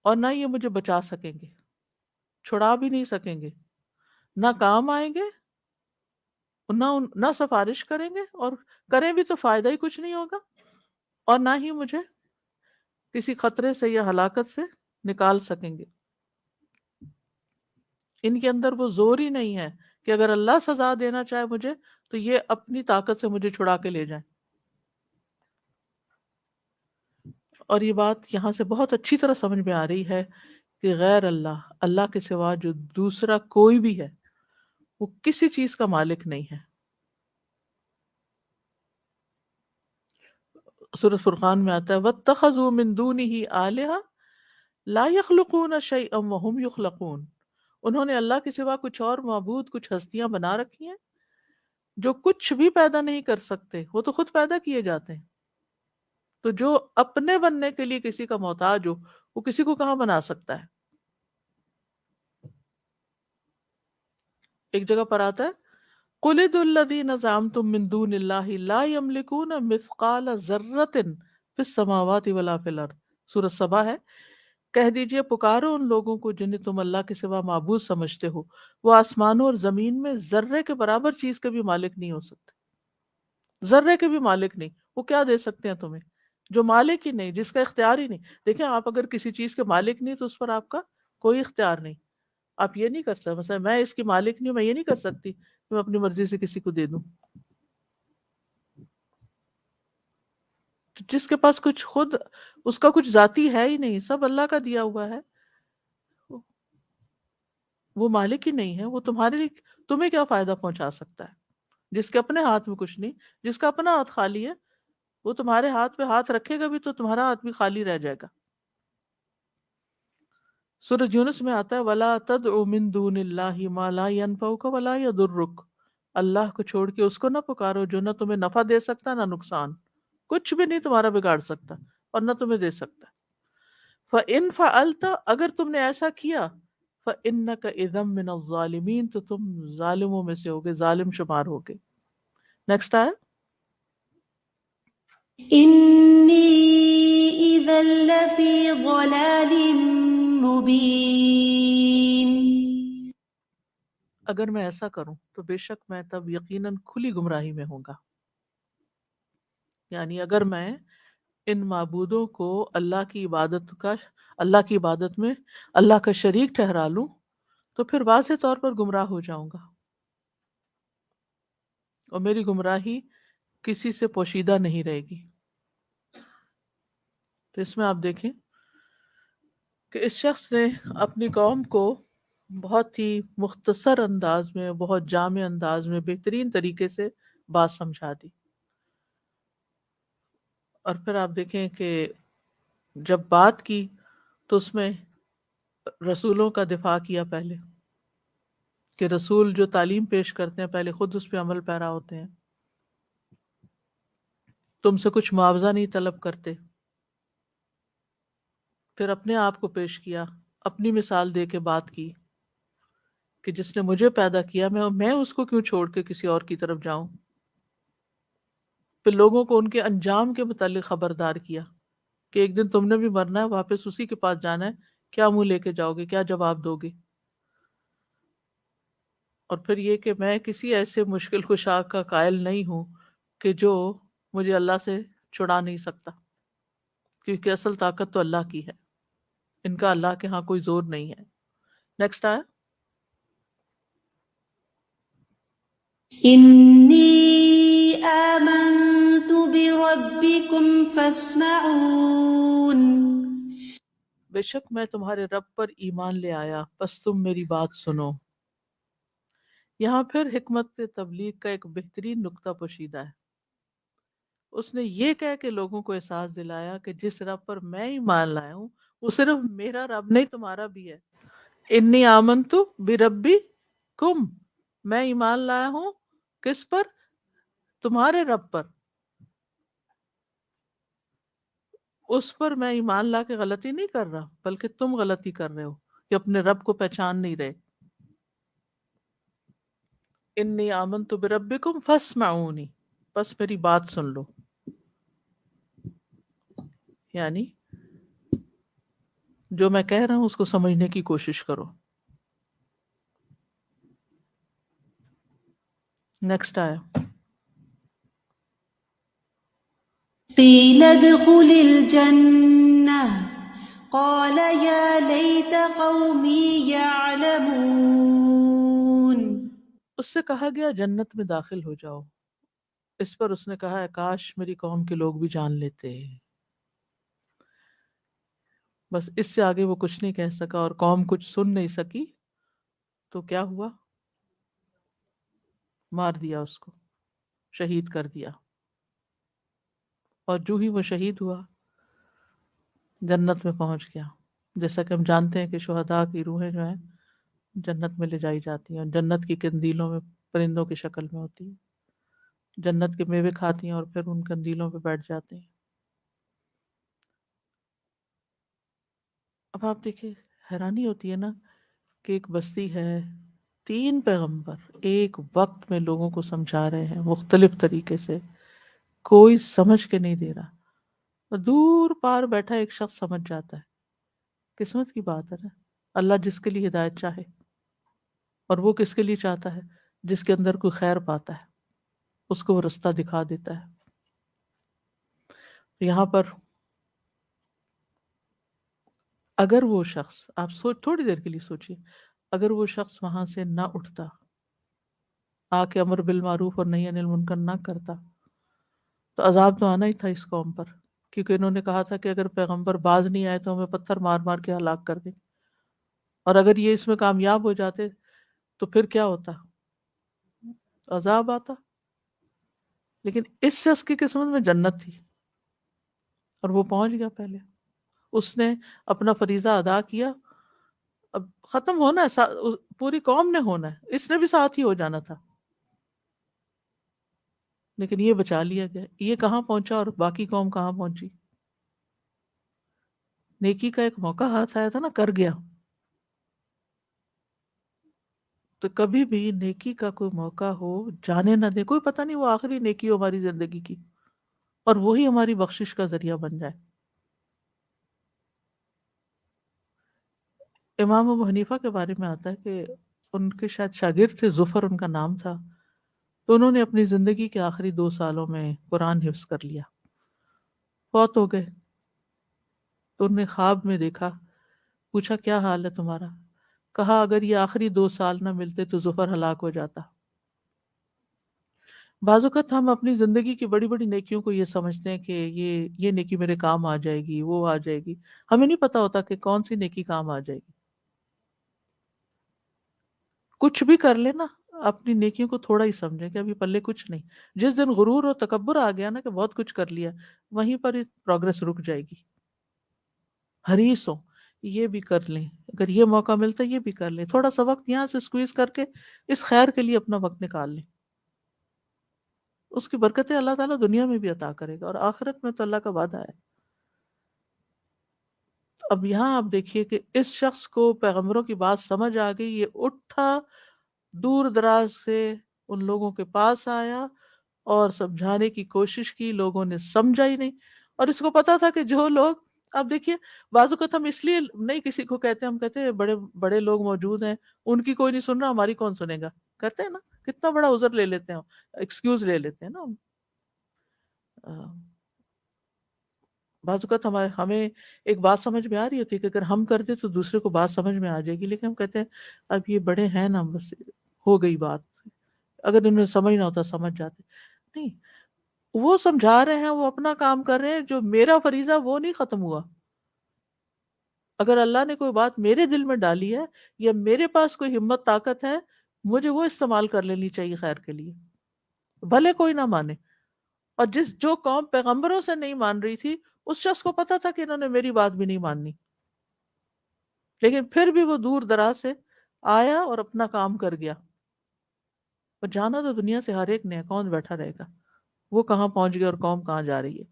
[SPEAKER 2] اور نہ یہ مجھے بچا سکیں گے، چھڑا بھی نہیں سکیں گے، نہ کام آئیں گے، نہ سفارش کریں گے، اور کریں بھی تو فائدہ ہی کچھ نہیں ہوگا، اور نہ ہی مجھے کسی خطرے سے یا ہلاکت سے نکال سکیں گے. ان کے اندر وہ زور ہی نہیں ہے کہ اگر اللہ سزا دینا چاہے مجھے تو یہ اپنی طاقت سے مجھے چھڑا کے لے جائیں. اور یہ بات یہاں سے بہت اچھی طرح سمجھ میں آ رہی ہے کہ غیر اللہ کے سوا جو دوسرا کوئی بھی ہے وہ کسی چیز کا مالک نہیں ہے. سورۃ فرقان میں آتا ہے وَاتَّخَذُوا مِن دُونِهِ آلِهَةً لَا يَخْلُقُونَ شَيْئًا وَهُمْ يُخْلَقُونَ، انہوں نے اللہ کے سوا کچھ اور معبود، کچھ ہستیاں بنا رکھی ہیں جو کچھ بھی پیدا نہیں کر سکتے، وہ تو خود پیدا کیے جاتے ہیں. تو جو اپنے بننے کے لیے کسی کا محتاج ہو وہ کسی کو کہاں بنا سکتا ہے. ایک جگہ پر آتا ہے قُلِ ادْعُوا الَّذِينَ زَعَمْتُم مِّن دُونِ اللَّهِ لَا يَمْلِكُونَ مِثْقَالَ ذَرَّةٍ فِي السَّمَاوَاتِ وَلَا فِي الْأَرْضِ. سورۃ سبا ہے. کہہ دیجئے پکارو ان لوگوں کو جنہیں تم اللہ کے سوا معبود سمجھتے ہو، وہ آسمانوں اور زمین میں ذرے کے برابر چیز کے بھی مالک نہیں ہو سکتے، ذرے کے بھی مالک نہیں. وہ کیا دے سکتے ہیں تمہیں جو مالک ہی نہیں، جس کا اختیار ہی نہیں. دیکھیں آپ اگر کسی چیز کے مالک نہیں تو اس پر آپ کا کوئی اختیار نہیں. آپ یہ نہیں کر سکتے، مثلا میں اس کی مالک نہیں ہوں، میں یہ نہیں کر سکتی کہ میں اپنی مرضی سے کسی کو دے دوں. جس کے پاس کچھ خود اس کا کچھ ذاتی ہے ہی نہیں، سب اللہ کا دیا ہوا ہے، وہ مالک ہی نہیں ہے. وہ تمہارے لیے تمہیں کیا فائدہ پہنچا سکتا ہے؟ جس کے اپنے ہاتھ میں کچھ نہیں، جس کا اپنا ہاتھ خالی ہے، وہ تمہارے ہاتھ پہ ہاتھ رکھے گا بھی تو تمہارا ہاتھ بھی خالی رہ جائے گا. سورہ یونس میں آتا ہے وَلَا تَدْعُ مِن دُونِ اللَّهِ مَا لَا يَنفَعُكَ وَلَا يَضُرُّكَ، اللہ کو چھوڑ کے اس کو نہ پکارو جو نہ تمہیں نفع دے سکتا نہ نقصان، کچھ بھی نہیں تمہارا بگاڑ سکتا اور نہ تمہیں دے سکتا. فَإِن فَعَلْتَ، اگر تم نے ایسا کیا، فَإِنَّكَ إِذًا مِّنَ الظَّالِمِينَ، تو تم ظالموں میں سے ہوگے، ظالم شمار ہوگے. نیکسٹ آیا
[SPEAKER 3] إني إذا لفي ضلال مبين.
[SPEAKER 2] اگر میں ایسا کروں تو بے شک میں تب یقیناً کھلی گمراہی میں ہوں گا. یعنی اگر میں ان معبودوں کو اللہ کی عبادت میں اللہ کا شریک ٹھہرا لوں تو پھر واضح طور پر گمراہ ہو جاؤں گا، اور میری گمراہی کسی سے پوشیدہ نہیں رہے گی. تو اس میں آپ دیکھیں کہ اس شخص نے اپنی قوم کو بہت ہی مختصر انداز میں، بہت جامع انداز میں، بہترین طریقے سے بات سمجھا دی. اور پھر آپ دیکھیں کہ جب بات کی تو اس میں رسولوں کا دفاع کیا پہلے، کہ رسول جو تعلیم پیش کرتے ہیں پہلے خود اس پہ عمل پیرا ہوتے ہیں، تم سے کچھ معاوضہ نہیں طلب کرتے. پھر اپنے آپ کو پیش کیا، اپنی مثال دے کے بات کی کہ جس نے مجھے پیدا کیا میں اس کو کیوں چھوڑ کے کسی اور کی طرف جاؤں. پھر لوگوں کو ان کے انجام کے متعلق خبردار کیا کہ ایک دن تم نے بھی مرنا ہے، واپس اسی کے پاس جانا ہے، کیا منہ لے کے جاؤ گے، کیا جواب دو گے. اور پھر یہ کہ میں کسی ایسے مشکل کشا کا قائل نہیں ہوں کہ جو مجھے اللہ سے چھڑا نہیں سکتا، کیونکہ اصل طاقت تو اللہ کی ہے، ان کا اللہ کے ہاں کوئی زور نہیں ہے. نیکسٹ آیا.
[SPEAKER 3] إني آمنت بربكم فاسمعون.
[SPEAKER 2] بے شک میں تمہارے رب پر ایمان لے آیا، بس تم میری بات سنو. یہاں پھر حکمت تبلیغ کا ایک بہترین نقطہ پوشیدہ ہے. اس نے یہ کہہ کے لوگوں کو احساس دلایا کہ جس رب پر میں ایمان لایا ہوں وہ صرف میرا رب نہیں، تمہارا بھی ہے. انی آمنت بربی کم، میں ایمان لایا ہوں کس پر؟ تمہارے رب پر. اس پر میں ایمان لا کے غلطی نہیں کر رہا، بلکہ تم غلطی کر رہے ہو کہ اپنے رب کو پہچان نہیں رہے. انی آمنت بربکم فاسمعونی، بس میری بات سن لو. یعنی جو میں کہہ رہا ہوں اس کو سمجھنے کی کوشش کرو. نیکسٹ آیا.
[SPEAKER 3] قيل ادخل الجنة قال يا ليت قومي يعلمون.
[SPEAKER 2] اس سے کہا گیا جنت میں داخل ہو جاؤ. اس پر اس نے کہا ہے کاش میری قوم کے لوگ بھی جان لیتے. بس اس سے آگے وہ کچھ نہیں کہہ سکا اور قوم کچھ سن نہیں سکی. تو کیا ہوا؟ مار دیا، اس کو شہید کر دیا. اور جو ہی وہ شہید ہوا جنت میں پہنچ گیا. جیسا کہ ہم جانتے ہیں کہ شہداء کی روحیں جو ہیں جنت میں لے جائی جاتی ہیں، اور جنت کی قندیلوں میں پرندوں کی شکل میں ہوتی ہیں. جنت کے میوے کھاتی ہیں اور پھر ان قندیلوں پہ بیٹھ جاتے ہیں. اب آپ دیکھیں حیرانی ہوتی ہے نا کہ ایک بستی ہے، 3 پیغمبر ایک وقت میں لوگوں کو سمجھا رہے ہیں مختلف طریقے سے، کوئی سمجھ کے نہیں دے رہا. اور دور پار بیٹھا ایک شخص سمجھ جاتا ہے. قسمت کی بات ہے نا، اللہ جس کے لیے ہدایت چاہے، اور وہ کس کے لیے چاہتا ہے؟ جس کے اندر کوئی خیر پاتا ہے اس کو وہ رستہ دکھا دیتا ہے. یہاں پر اگر وہ شخص، آپ تھوڑی دیر کے لیے سوچیے، اگر وہ شخص وہاں سے نہ اٹھتا، آ کے امر بالمعروف اور نہی عن المنکر نہ کرتا، تو عذاب تو آنا ہی تھا اس قوم پر. کیونکہ انہوں نے کہا تھا کہ اگر پیغمبر باز نہیں آئے تو ہمیں پتھر مار مار کے ہلاک کر دیں. اور اگر یہ اس میں کامیاب ہو جاتے تو پھر کیا ہوتا؟ عذاب آتا. لیکن اس شخص کی قسمت میں جنت تھی اور وہ پہنچ گیا پہلے. اس نے اپنا فریضہ ادا کیا. اب ختم ہونا ہے، پوری قوم نے ہونا ہے، اس نے بھی ساتھ ہی ہو جانا تھا، لیکن یہ بچا لیا گیا. یہ کہاں پہنچا اور باقی قوم کہاں پہنچی؟ نیکی کا ایک موقع ہاتھ آیا تھا نا، کر گیا. تو کبھی بھی نیکی کا کوئی موقع ہو جانے نہ دے. کوئی پتہ نہیں وہ آخری نیکی ہو ہماری زندگی کی اور وہی ہماری بخشش کا ذریعہ بن جائے. امام ابو حنیفہ کے بارے میں آتا ہے کہ ان کے شاید شاگرد تھے، ظفر ان کا نام تھا. تو انہوں نے اپنی زندگی کے آخری 2 سالوں میں قرآن حفظ کر لیا. فوت ہو گئے تو انہوں نے خواب میں دیکھا، پوچھا کیا حال ہے تمہارا؟ کہا اگر یہ آخری 2 سال نہ ملتے تو ظفر ہلاک ہو جاتا. بعض اوقات ہم اپنی زندگی کی بڑی بڑی نیکیوں کو یہ سمجھتے ہیں کہ یہ نیکی میرے کام آ جائے گی، وہ آ جائے گی. ہمیں نہیں پتا ہوتا کہ کون سی نیکی کام آ جائے گی. کچھ بھی کر لے نا، اپنی نیکیوں کو تھوڑا ہی سمجھیں کہ ابھی پلے کچھ نہیں. جس دن غرور اور تکبر آ گیا نا کہ بہت کچھ کر لیا، وہیں پر پروگرس رک جائے گی. حریص ہو، یہ بھی کر لیں، اگر یہ موقع ملتا ہے یہ بھی کر لیں، تھوڑا سا وقت یہاں سے اسکویز کر کے اس خیر کے لیے اپنا وقت نکال لیں. اس کی برکتیں اللہ تعالیٰ دنیا میں بھی عطا کرے گا اور آخرت میں تو اللہ کا وعدہ ہے. اب یہاں آپ دیکھیے کہ اس شخص کو پیغمبروں کی بات سمجھ آ گئی، یہ اٹھا، دور دراز سے ان لوگوں کے پاس آیا اور سمجھانے کی کوشش کی، لوگوں نے سمجھا ہی نہیں. اور اس کو پتا تھا کہ جو لوگ، آپ دیکھیے بعض اوقات ہم اس لیے نہیں کسی کو کہتے، ہم کہتے ہیں بڑے بڑے لوگ موجود ہیں، ان کی کوئی نہیں سن رہا، ہماری کون سنے گا، کہتے ہیں نا. کتنا بڑا عذر لے لیتے ہیں، ایکسکیوز لے لیتے ہیں نا. بعض اوقات ہمیں ایک بات سمجھ میں آ رہی ہوتی ہے کہ اگر ہم کر دیں تو دوسرے کو بات سمجھ میں آ جائے گی، لیکن ہم کہتے ہیں اب یہ بڑے ہیں نا، بس ہو گئی بات، اگر انہیں سمجھ نہ ہوتا سمجھ جاتے. نہیں، وہ سمجھا رہے ہیں، وہ اپنا کام کر رہے ہیں، جو میرا فریضہ وہ نہیں ختم ہوا. اگر اللہ نے کوئی بات میرے دل میں ڈالی ہے یا میرے پاس کوئی ہمت طاقت ہے، مجھے وہ استعمال کر لینی چاہیے خیر کے لیے، بھلے کوئی نہ مانے. اور جو قوم پیغمبروں سے نہیں مان رہی تھی، اس شخص کو پتا تھا کہ انہوں نے میری بات بھی نہیں ماننی، لیکن پھر بھی وہ دور دراز سے آیا اور اپنا کام کر گیا. اور جانا تو دنیا سے ہر ایک نے ہے، کون بیٹھا رہے گا، وہ کہاں پہنچ گیا اور قوم کہاں جا رہی ہے.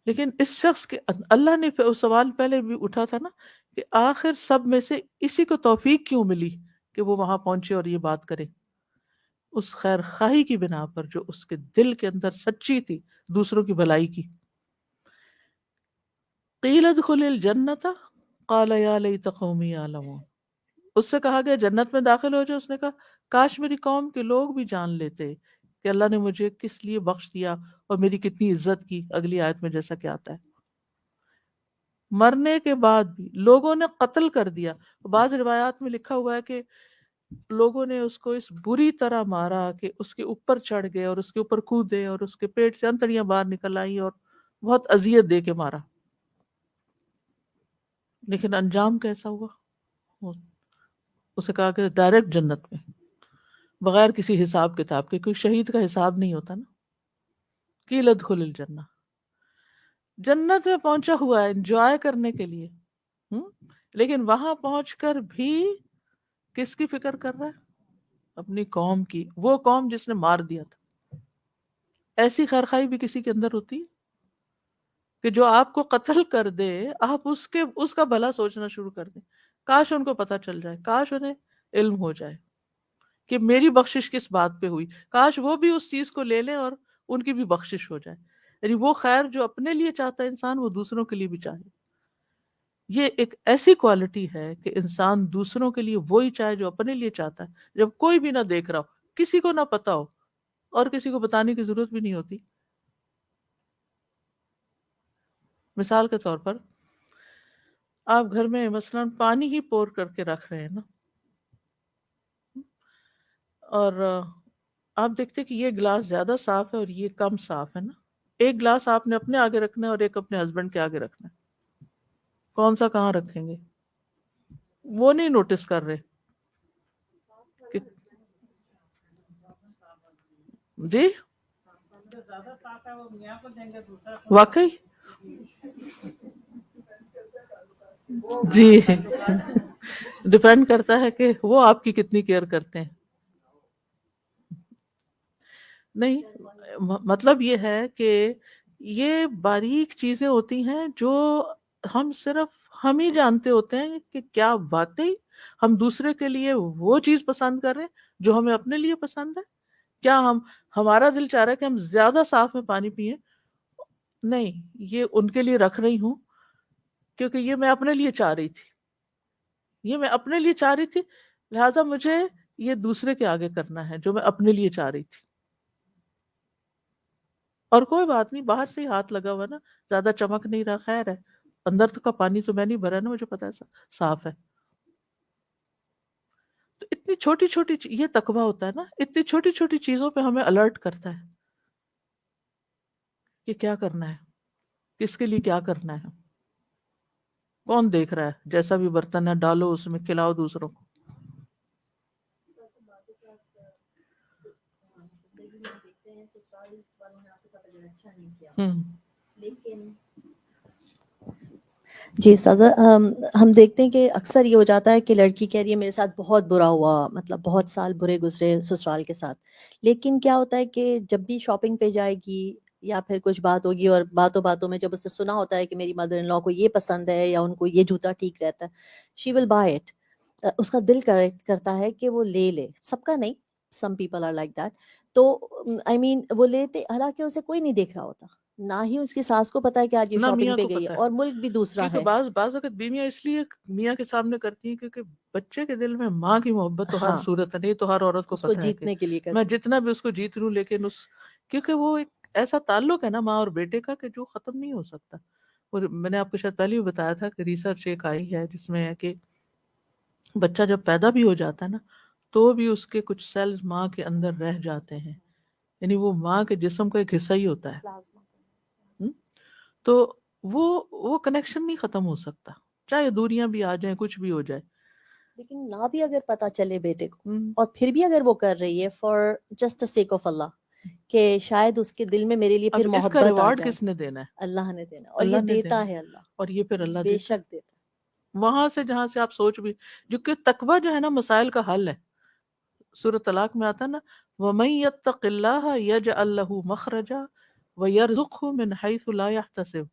[SPEAKER 2] لیکن اس شخص کے اللہ نے سوال پہلے بھی اٹھا تھا نا کہ آخر سب میں سے اسی کو توفیق کیوں ملی کہ وہ وہاں پہنچے اور یہ بات کرے؟ اس خیر خواہی کی بنا پر جو اس کے دل کے اندر سچی تھی دوسروں کی بھلائی کی. قیل ادخل الجنت قال یا لیت قومی یعلمون، اس سے کہا گیا جنت میں داخل ہو جائے، اس نے کہا کاش میری قوم کے لوگ بھی جان لیتے کہ اللہ نے مجھے کس لیے بخش دیا اور میری کتنی عزت کی. اگلی آیت میں جیسا کہ آتا ہے، مرنے کے بعد بھی لوگوں نے قتل کر دیا. بعض روایات میں لکھا ہوا ہے کہ لوگوں نے اس کو اس بری طرح مارا کہ اس کے اوپر چڑھ گئے اور اس کے اوپر کودے اور اس کے پیٹ سے انتڑیاں باہر نکل آئیں اور بہت اذیت دے کے مارا. لیکن انجام کیسا ہوا؟ اسے کہا کہ ڈائریکٹ جنت میں، بغیر کسی حساب کتاب کے، کیونکہ شہید کا حساب نہیں ہوتا نا. قیل ادخل الجنہ، جنت میں پہنچا ہوا ہے انجوائے کرنے کے لیے، لیکن وہاں پہنچ کر بھی کس کی فکر کر رہا ہے؟ اپنی قوم کی، وہ قوم جس نے مار دیا تھا. ایسی خیرخواہی بھی کسی کے اندر ہوتی ہے کہ جو آپ کو قتل کر دے، آپ اس کا بھلا سوچنا شروع کر دیں. کاش ان کو پتا چل جائے، کاش انہیں علم ہو جائے کہ میری بخشش کس بات پہ ہوئی، کاش وہ بھی اس چیز کو لے لیں اور ان کی بھی بخشش ہو جائے. یعنی وہ خیر جو اپنے لیے چاہتا ہے انسان، وہ دوسروں کے لیے بھی چاہے. یہ ایک ایسی کوالٹی ہے کہ انسان دوسروں کے لیے وہی چاہے جو اپنے لیے چاہتا ہے، جب کوئی بھی نہ دیکھ رہا ہو، کسی کو نہ پتا ہو اور کسی کو بتانے کی ضرورت بھی نہیں ہوتی. مثال کے طور پر آپ گھر میں مثلا پانی ہی پور کر کے رکھ رہے ہیں نا، اور آپ دیکھتے کہ یہ گلاس زیادہ صاف ہے اور یہ کم صاف ہے نا. ایک گلاس آپ نے اپنے آگے رکھنا ہے اور ایک اپنے ہسبینڈ کے آگے رکھنا ہے. کون سا کہاں رکھیں گے؟ وہ نہیں نوٹس کر رہے کہ جی واقعی جی ڈیپینڈ کرتا ہے کہ وہ آپ کی کتنی کیئر کرتے ہیں. نہیں، مطلب یہ ہے کہ یہ باریک چیزیں ہوتی ہیں جو صرف ہم ہی جانتے ہوتے ہیں کہ کیا واقعی ہم دوسرے کے لیے وہ چیز پسند کر رہے ہیں جو ہمیں اپنے لیے پسند ہے. کیا ہمارا دل چاہ رہا ہے کہ ہم زیادہ صاف میں پانی پیئیں؟ نہیں، یہ ان کے لیے رکھ رہی ہوں کیونکہ یہ میں اپنے لیے چاہ رہی تھی، یہ میں اپنے لیے چاہ رہی تھی، لہٰذا مجھے یہ دوسرے کے آگے کرنا ہے جو میں اپنے لیے چاہ رہی تھی. اور کوئی بات نہیں، باہر سے ہی ہاتھ لگا ہوا نا، زیادہ چمک نہیں رہا، خیر ہے، اندر کا پانی تو میں نہیں بھرا نا، مجھے پتا ہے صاف ہے. تو اتنی چھوٹی چھوٹی یہ تقویٰ ہوتا ہے نا، اتنی چھوٹی چھوٹی چیزوں پہ ہمیں الرٹ کرتا ہے کہ کیا کرنا ہے، کس کے لیے کیا کرنا ہے، کون دیکھ رہا ہے، جیسا بھی برتن ہے ڈالو اس میں، کھلاؤ دوسروں کو. ہوں
[SPEAKER 6] لیکن جی سازا، ہم دیکھتے ہیں کہ اکثر یہ ہو جاتا ہے کہ لڑکی کہہ رہی ہے میرے ساتھ بہت برا ہوا، مطلب بہت سال برے گزرے سسرال کے ساتھ، لیکن کیا ہوتا ہے کہ جب بھی شاپنگ پہ جائے گی یا پھر کچھ بات ہوگی اور باتوں باتوں میں جب اس سے سنا ہوتا ہے کہ میری مدر ان لا کو یہ پسند ہے یا ان کو یہ جوتا ٹھیک رہتا ہے، شی ول بائی اٹ. اس کا دل کرتا ہے کہ وہ لے لے، سب کا نہیں، some people are like that. تو آئی مین وہ لیتے، حالانکہ اسے کوئی نہیں دیکھ رہا ہوتا، نہ ہی اس کی ساس کو پتا ہے کہ آج یہ
[SPEAKER 2] نہ
[SPEAKER 6] شاپنگ
[SPEAKER 2] میاں
[SPEAKER 6] پہ
[SPEAKER 2] کو
[SPEAKER 6] گئی ہے،
[SPEAKER 2] پتا ہے،
[SPEAKER 6] اور ملک بھی دوسرا
[SPEAKER 2] کیونکہ
[SPEAKER 6] ہے.
[SPEAKER 2] بعض اوقات بیویاں اس لیے میاں کے سامنے کرتی ہیں کیونکہ بچے کے دل میں ماں کی محبت تو ہر
[SPEAKER 6] ہاں،
[SPEAKER 2] صورت ہے، نہیں تو ہر عورت کو
[SPEAKER 6] اس کو
[SPEAKER 2] پتا ہے کہ
[SPEAKER 6] جیتنے کے لیے
[SPEAKER 2] میں
[SPEAKER 6] کرتی.
[SPEAKER 2] جتنا بھی اس کو جیت لوں، لیکن کیونکہ وہ ایک ایسا تعلق ہے نا ماں اور بیٹے کا کہ جو ختم نہیں ہو سکتا. اور میں نے آپ کو شاید پہلے بھی بتایا تھا کہ ریسرچ ایک آئی ہے جس میں ہے کہ بچہ جب پیدا بھی ہو جاتا ہے نا تو بھی اس کے کچھ سیلز ماں کے اندر رہ جاتے ہیں، یعنی وہ ماں کے جسم کا ایک حصہ ہی ہوتا ہے. ہم؟ تو وہ کنیکشن نہیں ختم ہو سکتا، چاہے دوریاں بھی آ جائیں، کچھ بھی ہو جائے.
[SPEAKER 6] لیکن نہ بھی اگر پتا چلے بیٹے کو،
[SPEAKER 2] ہم،
[SPEAKER 6] اور پھر بھی اگر وہ کر رہی ہے for just the sake of اللہ، کہ شاید اس کے دل میں میرے لیے
[SPEAKER 2] اب
[SPEAKER 6] پھر
[SPEAKER 2] اس کا
[SPEAKER 6] محبت آ
[SPEAKER 2] ریوارڈ
[SPEAKER 6] جائے.
[SPEAKER 2] کس نے دینا ہے؟
[SPEAKER 6] اللہ نے دینا، اور یہ
[SPEAKER 2] اللہ نے
[SPEAKER 6] دیتا
[SPEAKER 2] دینا
[SPEAKER 6] ہے اللہ،
[SPEAKER 2] اور یہ پھر اللہ
[SPEAKER 6] بے
[SPEAKER 2] دیتا ہے.
[SPEAKER 6] شک دیتا.
[SPEAKER 2] وہاں سے جہاں سے آپ سوچ بھی، جو کہ تقویٰ جو ہے نا مسائل کا حل ہے. سورۃ طلاق میں آتا ہے نا وَمَن يَتَّقِ اللَّهَ يَجْعَل لَّهُ مَخْرَجًا وَيَرْزُقْهُ مِنْ حَيْثُ لَا يَحْتَسِبُ.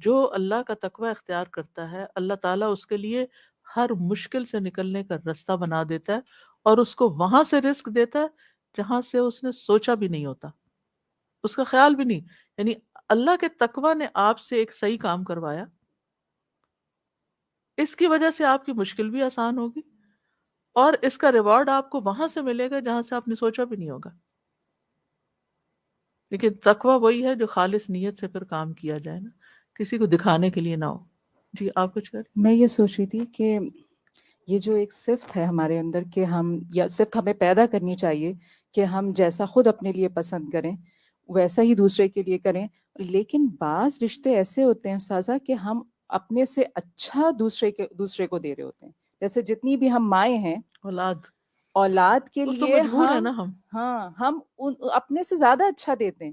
[SPEAKER 2] جو اللہ کا تقوی اختیار کرتا ہے اللہ تعالیٰ اس کے لیے ہر مشکل سے نکلنے کا راستہ بنا دیتا ہے اور اس کو وہاں سے رزق دیتا ہے جہاں سے اس نے سوچا بھی نہیں ہوتا، اس کا خیال بھی نہیں. یعنی اللہ کے تقوی نے آپ سے ایک صحیح کام کروایا، اس کی وجہ سے آپ کی مشکل بھی آسان ہوگی اور اس کا ریوارڈ آپ کو وہاں سے ملے گا جہاں سے آپ نے سوچا بھی نہیں ہوگا. لیکن تقوی وہی ہے جو خالص نیت سے پھر کام کیا جائے نا، کسی کو دکھانے کے لیے نہ ہو. جی آپ کچھ کر.
[SPEAKER 5] میں یہ سوچ رہی تھی کہ یہ جو ایک صفت ہے ہمارے اندر کہ ہم، یا صفت ہمیں پیدا کرنی چاہیے کہ ہم جیسا خود اپنے لیے پسند کریں ویسا ہی دوسرے کے لیے کریں. لیکن بعض رشتے ایسے ہوتے ہیں سازا کہ ہم اپنے سے اچھا دوسرے کو دے رہے ہوتے ہیں. جیسے جتنی بھی ہم مائیں ہیں اولاد کے
[SPEAKER 2] اس تو
[SPEAKER 5] لیے
[SPEAKER 2] مجبور ہے نا ہم.
[SPEAKER 5] ہم اپنے سے زیادہ اچھا دیتے ہیں.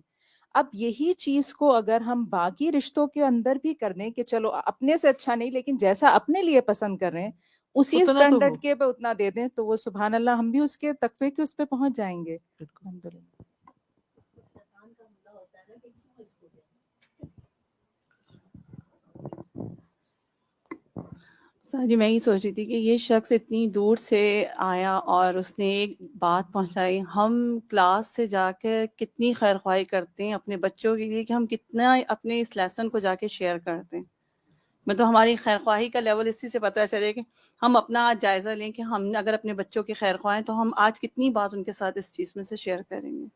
[SPEAKER 5] اب یہی چیز کو اگر ہم باقی رشتوں کے اندر بھی کر دیں کہ چلو اپنے سے اچھا نہیں لیکن جیسا اپنے لیے پسند کر رہے ہیں اسی
[SPEAKER 2] اتنا تو ہو.
[SPEAKER 5] اسٹینڈرڈ کے پہ اتنا دے دیں تو وہ سبحان اللہ ہم بھی اس کے تقوی کے اس پہ پہنچ جائیں گے. الحمدللہ.
[SPEAKER 3] جی میں یہ سوچ رہی تھی کہ یہ شخص اتنی دور سے آیا اور اس نے ایک بات پہنچائی. ہم کلاس سے جا کے کتنی خیر خواہی کرتے ہیں اپنے بچوں کے لیے کہ ہم کتنا اپنے اس لیسن کو جا کے شیئر کرتے ہیں. میں تو ہماری خیر خواہی کا لیول اسی سے پتہ چلے کہ ہم اپنا آج جائزہ لیں کہ ہم اگر اپنے بچوں کی خیر خواہ ہیں تو ہم آج کتنی بات ان کے ساتھ اس چیز میں سے شیئر کریں گے.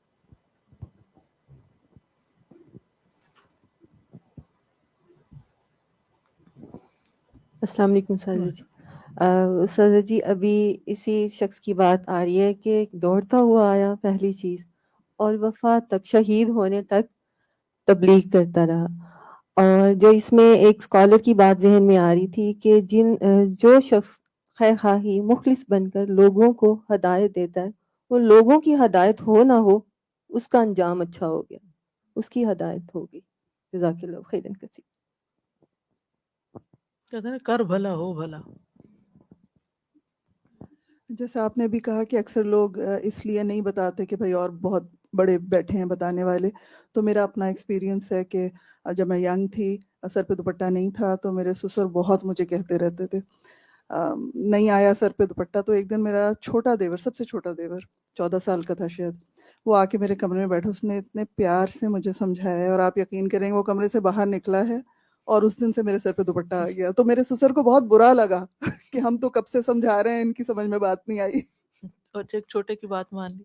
[SPEAKER 4] السلام علیکم سازا جی. سازا جی ابھی اسی شخص کی بات آ رہی ہے کہ دوڑتا ہوا آیا پہلی چیز اور وفات تک، شہید ہونے تک تبلیغ کرتا رہا. اور جو اس میں ایک اسکالر کی بات ذہن میں آ رہی تھی کہ جو شخص خیر خواہی مخلص بن کر لوگوں کو ہدایت دیتا ہے، وہ لوگوں کی ہدایت ہو نہ ہو اس کا انجام اچھا ہو گیا، اس کی ہدایت ہوگی. جزاک اللہ خیرن کثیر.
[SPEAKER 2] کہتے ہیں کر بھلا ہو بھلا.
[SPEAKER 7] جیسے آپ نے بھی کہا کہ اکثر لوگ اس لیے نہیں بتاتے کہ بھائی اور بہت بڑے بیٹھے ہیں بتانے والے. تو میرا اپنا ایکسپیرینس ہے کہ جب میں ینگ تھی، سر پہ دوپٹہ نہیں تھا تو میرے سسر بہت مجھے کہتے رہتے تھے. نہیں آیا سر پہ دوپٹہ تو ایک دن میرا چھوٹا دیور، سب سے چھوٹا دیور 14 سال کا تھا شاید، وہ آ کے میرے کمرے میں بیٹھا. اس نے اتنے پیار سے مجھے سمجھایا ہے اور آپ یقین کریں گے وہ کمرے سے باہر نکلا ہے اور اس دن سے میرے سر پہ دوپٹہ آ گیا. تو میرے سسر کو بہت برا لگا کہ ہم تو کب سے سمجھا رہے ہیں، ان کی سمجھ میں بات نہیں آئی.
[SPEAKER 2] اور ایک چھوٹے کی بات مان لی.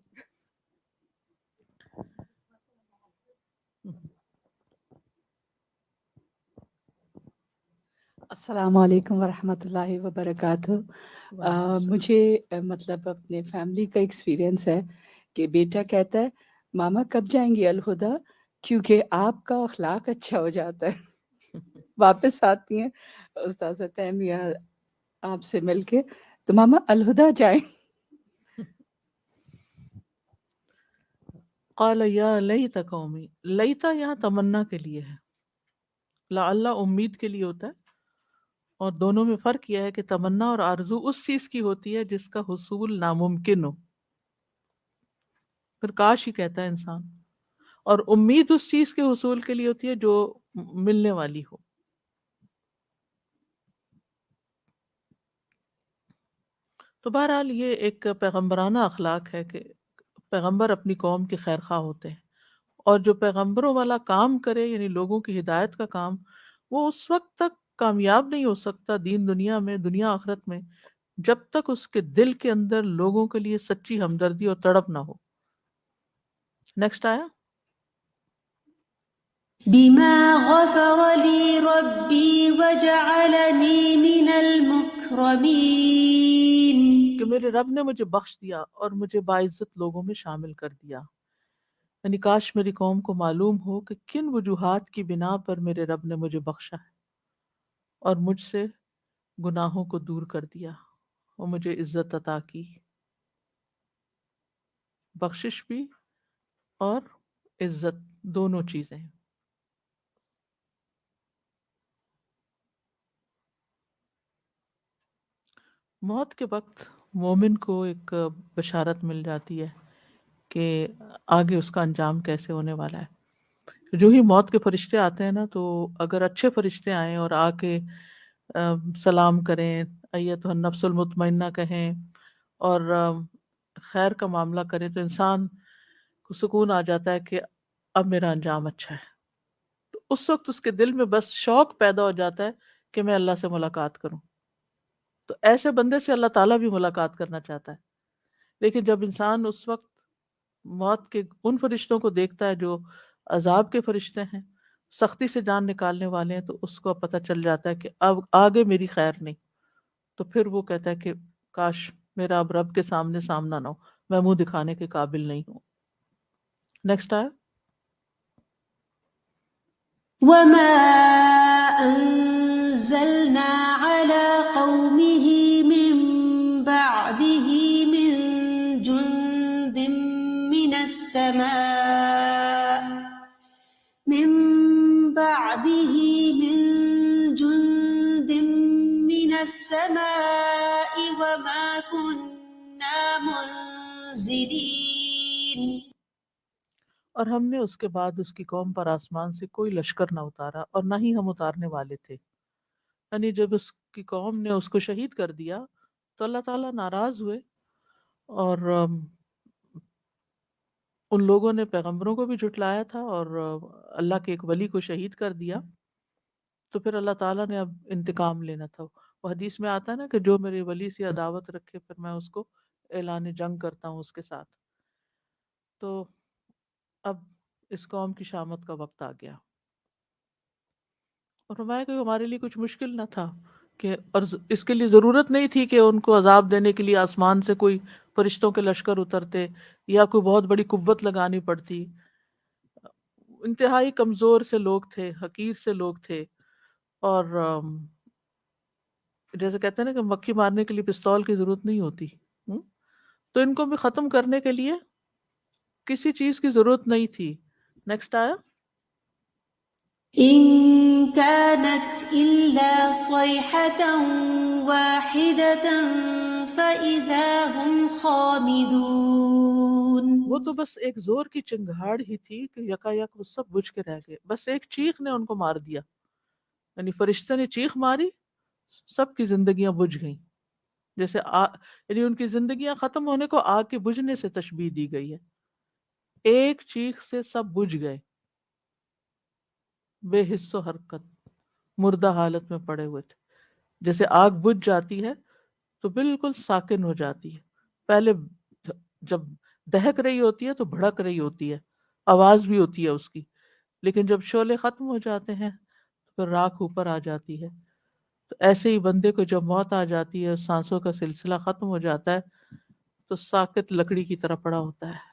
[SPEAKER 8] السلام علیکم ورحمۃ اللہ وبرکاتہ۔
[SPEAKER 2] وعلیکم السلام۔
[SPEAKER 8] مجھے مطلب اپنے فیملی کا ایکسپیرینس ہے کہ بیٹا کہتا ہے ماما کب جائیں گے الہدا، کیونکہ آپ کا اخلاق اچھا ہو جاتا ہے۔ واپس آتی ہیں استاذہ تیمیہ آپ سے مل کے، تو ماما الہدا جائیں۔
[SPEAKER 2] قال یا لیت قومی، لیتا یہاں تمنا کے لیے ہے، لعل امید کے لیے ہوتا ہے، اور دونوں میں فرق یہ ہے کہ تمنا اور آرزو اس چیز کی ہوتی ہے جس کا حصول ناممکن ہو، پھر کاش ہی کہتا ہے انسان، اور امید اس چیز کے حصول کے لیے ہوتی ہے جو ملنے والی ہو۔ تو بہرحال یہ ایک پیغمبرانہ اخلاق ہے کہ پیغمبر اپنی قوم کے خیر خواہ ہوتے ہیں، اور جو پیغمبروں والا کام کرے یعنی لوگوں کی ہدایت کا کام، وہ اس وقت تک کامیاب نہیں ہو سکتا دین دنیا میں، دنیا آخرت میں، جب تک اس کے دل کے اندر لوگوں کے لیے سچی ہمدردی اور تڑپ نہ ہو۔ نیکسٹ آیا،
[SPEAKER 9] بما غفر لي ربي وجعلني من المكرمين۔
[SPEAKER 2] کہ میرے رب نے مجھے بخش دیا اور مجھے باعزت لوگوں میں شامل کر دیا، یعنی کاش میری قوم کو معلوم ہو کہ کن وجوہات کی بنا پر میرے رب نے مجھے بخشا ہے اور مجھ سے گناہوں کو دور کر دیا اور مجھے عزت عطا کی، بخشش بھی اور عزت دونوں چیزیں۔ موت کے وقت مومن کو ایک بشارت مل جاتی ہے کہ آگے اس کا انجام کیسے ہونے والا ہے۔ جو ہی موت کے فرشتے آتے ہیں نا، تو اگر اچھے فرشتے آئیں اور آ کے سلام کریں، ایتھا النفس المطمئنہ کہیں اور خیر کا معاملہ کریں، تو انسان کو سکون آ جاتا ہے کہ اب میرا انجام اچھا ہے۔ تو اس وقت اس کے دل میں بس شوق پیدا ہو جاتا ہے کہ میں اللہ سے ملاقات کروں۔ تو ایسے بندے سے اللہ تعالیٰ بھی ملاقات کرنا چاہتا ہے، لیکن جب انسان اس وقت موت کے ان فرشتوں کو دیکھتا ہے جو عذاب کے فرشتے ہیں، سختی سے جان نکالنے والے ہیں، تو اس کو پتہ چل جاتا ہے کہ اب آگے میری خیر نہیں۔ تو پھر وہ کہتا ہے کہ کاش میرا اب رب کے سامنے سامنا نہ ہو، میں منہ دکھانے کے قابل نہیں ہوں۔ نیکسٹ آیا،
[SPEAKER 9] وما أنزلنا على قومه من بعده من جند من السماء من بعده من جند من السماء وما كنا منزلين۔
[SPEAKER 2] اور ہم نے اس کے بعد اس کی قوم پر آسمان سے کوئی لشکر نہ اتارا اور نہ ہی ہم اتارنے والے تھے۔ یعنی جب اس کی قوم نے اس کو شہید کر دیا تو اللہ تعالیٰ ناراض ہوئے، اور ان لوگوں نے پیغمبروں کو بھی جھٹلایا تھا اور اللہ کے ایک ولی کو شہید کر دیا، تو پھر اللہ تعالیٰ نے اب انتقام لینا تھا۔ وہ حدیث میں آتا ہے نا کہ جو میرے ولی سے عداوت رکھے پھر میں اس کو اعلان جنگ کرتا ہوں اس کے ساتھ۔ تو اب اس قوم کی شامت کا وقت آ گیا، اور فرمایا کہ ہمارے لیے کچھ مشکل نہ تھا کہ، اور اس کے لیے ضرورت نہیں تھی کہ ان کو عذاب دینے کے لیے آسمان سے کوئی فرشتوں کے لشکر اترتے یا کوئی بہت بڑی قوت لگانی پڑتی۔ انتہائی کمزور سے لوگ تھے، حقیر سے لوگ تھے، اور جیسے کہتے ہیں نا کہ مکھی مارنے کے لیے پستول کی ضرورت نہیں ہوتی، تو ان کو بھی ختم کرنے کے لیے کسی چیز کی ضرورت نہیں تھی۔ نیکسٹ آیا،
[SPEAKER 9] إن كانت إلا صيحة واحدة فإذا هم خامدون۔
[SPEAKER 2] وہ تو بس ایک زور کی چنگھاڑ ہی تھی کہ یکا یک وہ سب بجھ کے رہ گئے، بس ایک چیخ نے ان کو مار دیا، یعنی فرشتے نے چیخ ماری، سب کی زندگیاں بجھ گئیں، جیسے یعنی ان کی زندگیاں ختم ہونے کو آگ کے بجھنے سے تشبیہ دی گئی ہے۔ ایک چیخ سے سب بجھ گئے، بے حس و حرکت، مردہ حالت میں پڑے ہوئے تھے۔ جیسے آگ بجھ جاتی ہے تو بالکل ساکن ہو جاتی ہے، پہلے جب دہک رہی ہوتی ہے تو بھڑک رہی ہوتی ہے، آواز بھی ہوتی ہے اس کی، لیکن جب شعلے ختم ہو جاتے ہیں تو پھر راکھ اوپر آ جاتی ہے، تو ایسے ہی بندے کو جب موت آ جاتی ہے، سانسوں کا سلسلہ ختم ہو جاتا ہے، تو ساکت لکڑی کی طرح پڑا ہوتا ہے،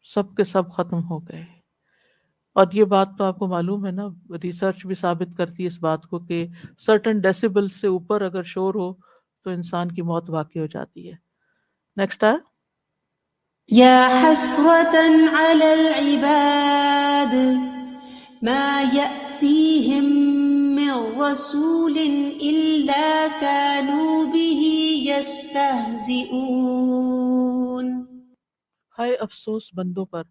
[SPEAKER 2] سب کے سب ختم ہو گئے۔ اور یہ بات تو آپ کو معلوم ہے نا، ریسرچ بھی ثابت کرتی ہے اس بات کو کہ سرٹن ڈیسیبل سے اوپر اگر شور ہو تو انسان کی موت واقع ہو جاتی ہے۔ نیکسٹ ہے
[SPEAKER 9] يا حسرة على العباد ما يأتيهم من رسول إلا كانوا به يستهزئون۔
[SPEAKER 2] ہائے افسوس بندوں پر،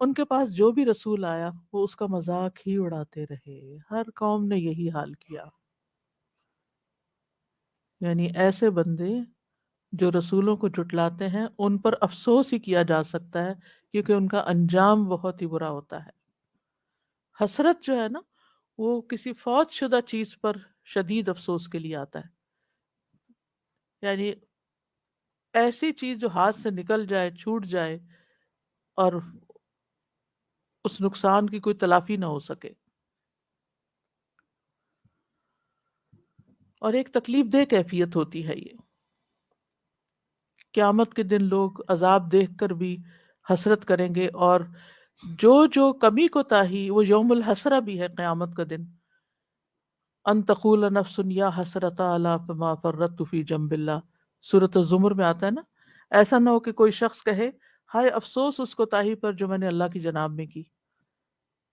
[SPEAKER 2] ان کے پاس جو بھی رسول آیا وہ اس کا مذاق ہی اڑاتے رہے۔ ہر قوم نے یہی حال کیا، یعنی ایسے بندے جو رسولوں کو جھٹلاتے ہیں ان پر افسوس ہی کیا جا سکتا ہے، کیونکہ ان کا انجام بہت ہی برا ہوتا ہے۔ حسرت جو ہے نا، وہ کسی فوت شدہ چیز پر شدید افسوس کے لیے آتا ہے، یعنی ایسی چیز جو ہاتھ سے نکل جائے، چھوٹ جائے اور اس نقصان کی کوئی تلافی نہ ہو سکے۔ اور ایک تکلیف دہ کیفیت ہوتی ہے یہ۔ قیامت کے دن لوگ عذاب دیکھ کر بھی حسرت کریں گے، اور جو کمی کوتاہی، وہ یوم الحسرہ بھی ہے قیامت کا دن۔ ان تقول نفس یا حسرۃ علی ما فرطت فی جنب اللہ، سورۃ الزمر میں آتا ہے نا، ایسا نہ ہو کہ کوئی شخص کہے ہائے افسوس اس کوتاہی پر جو میں نے اللہ کی جناب میں کی۔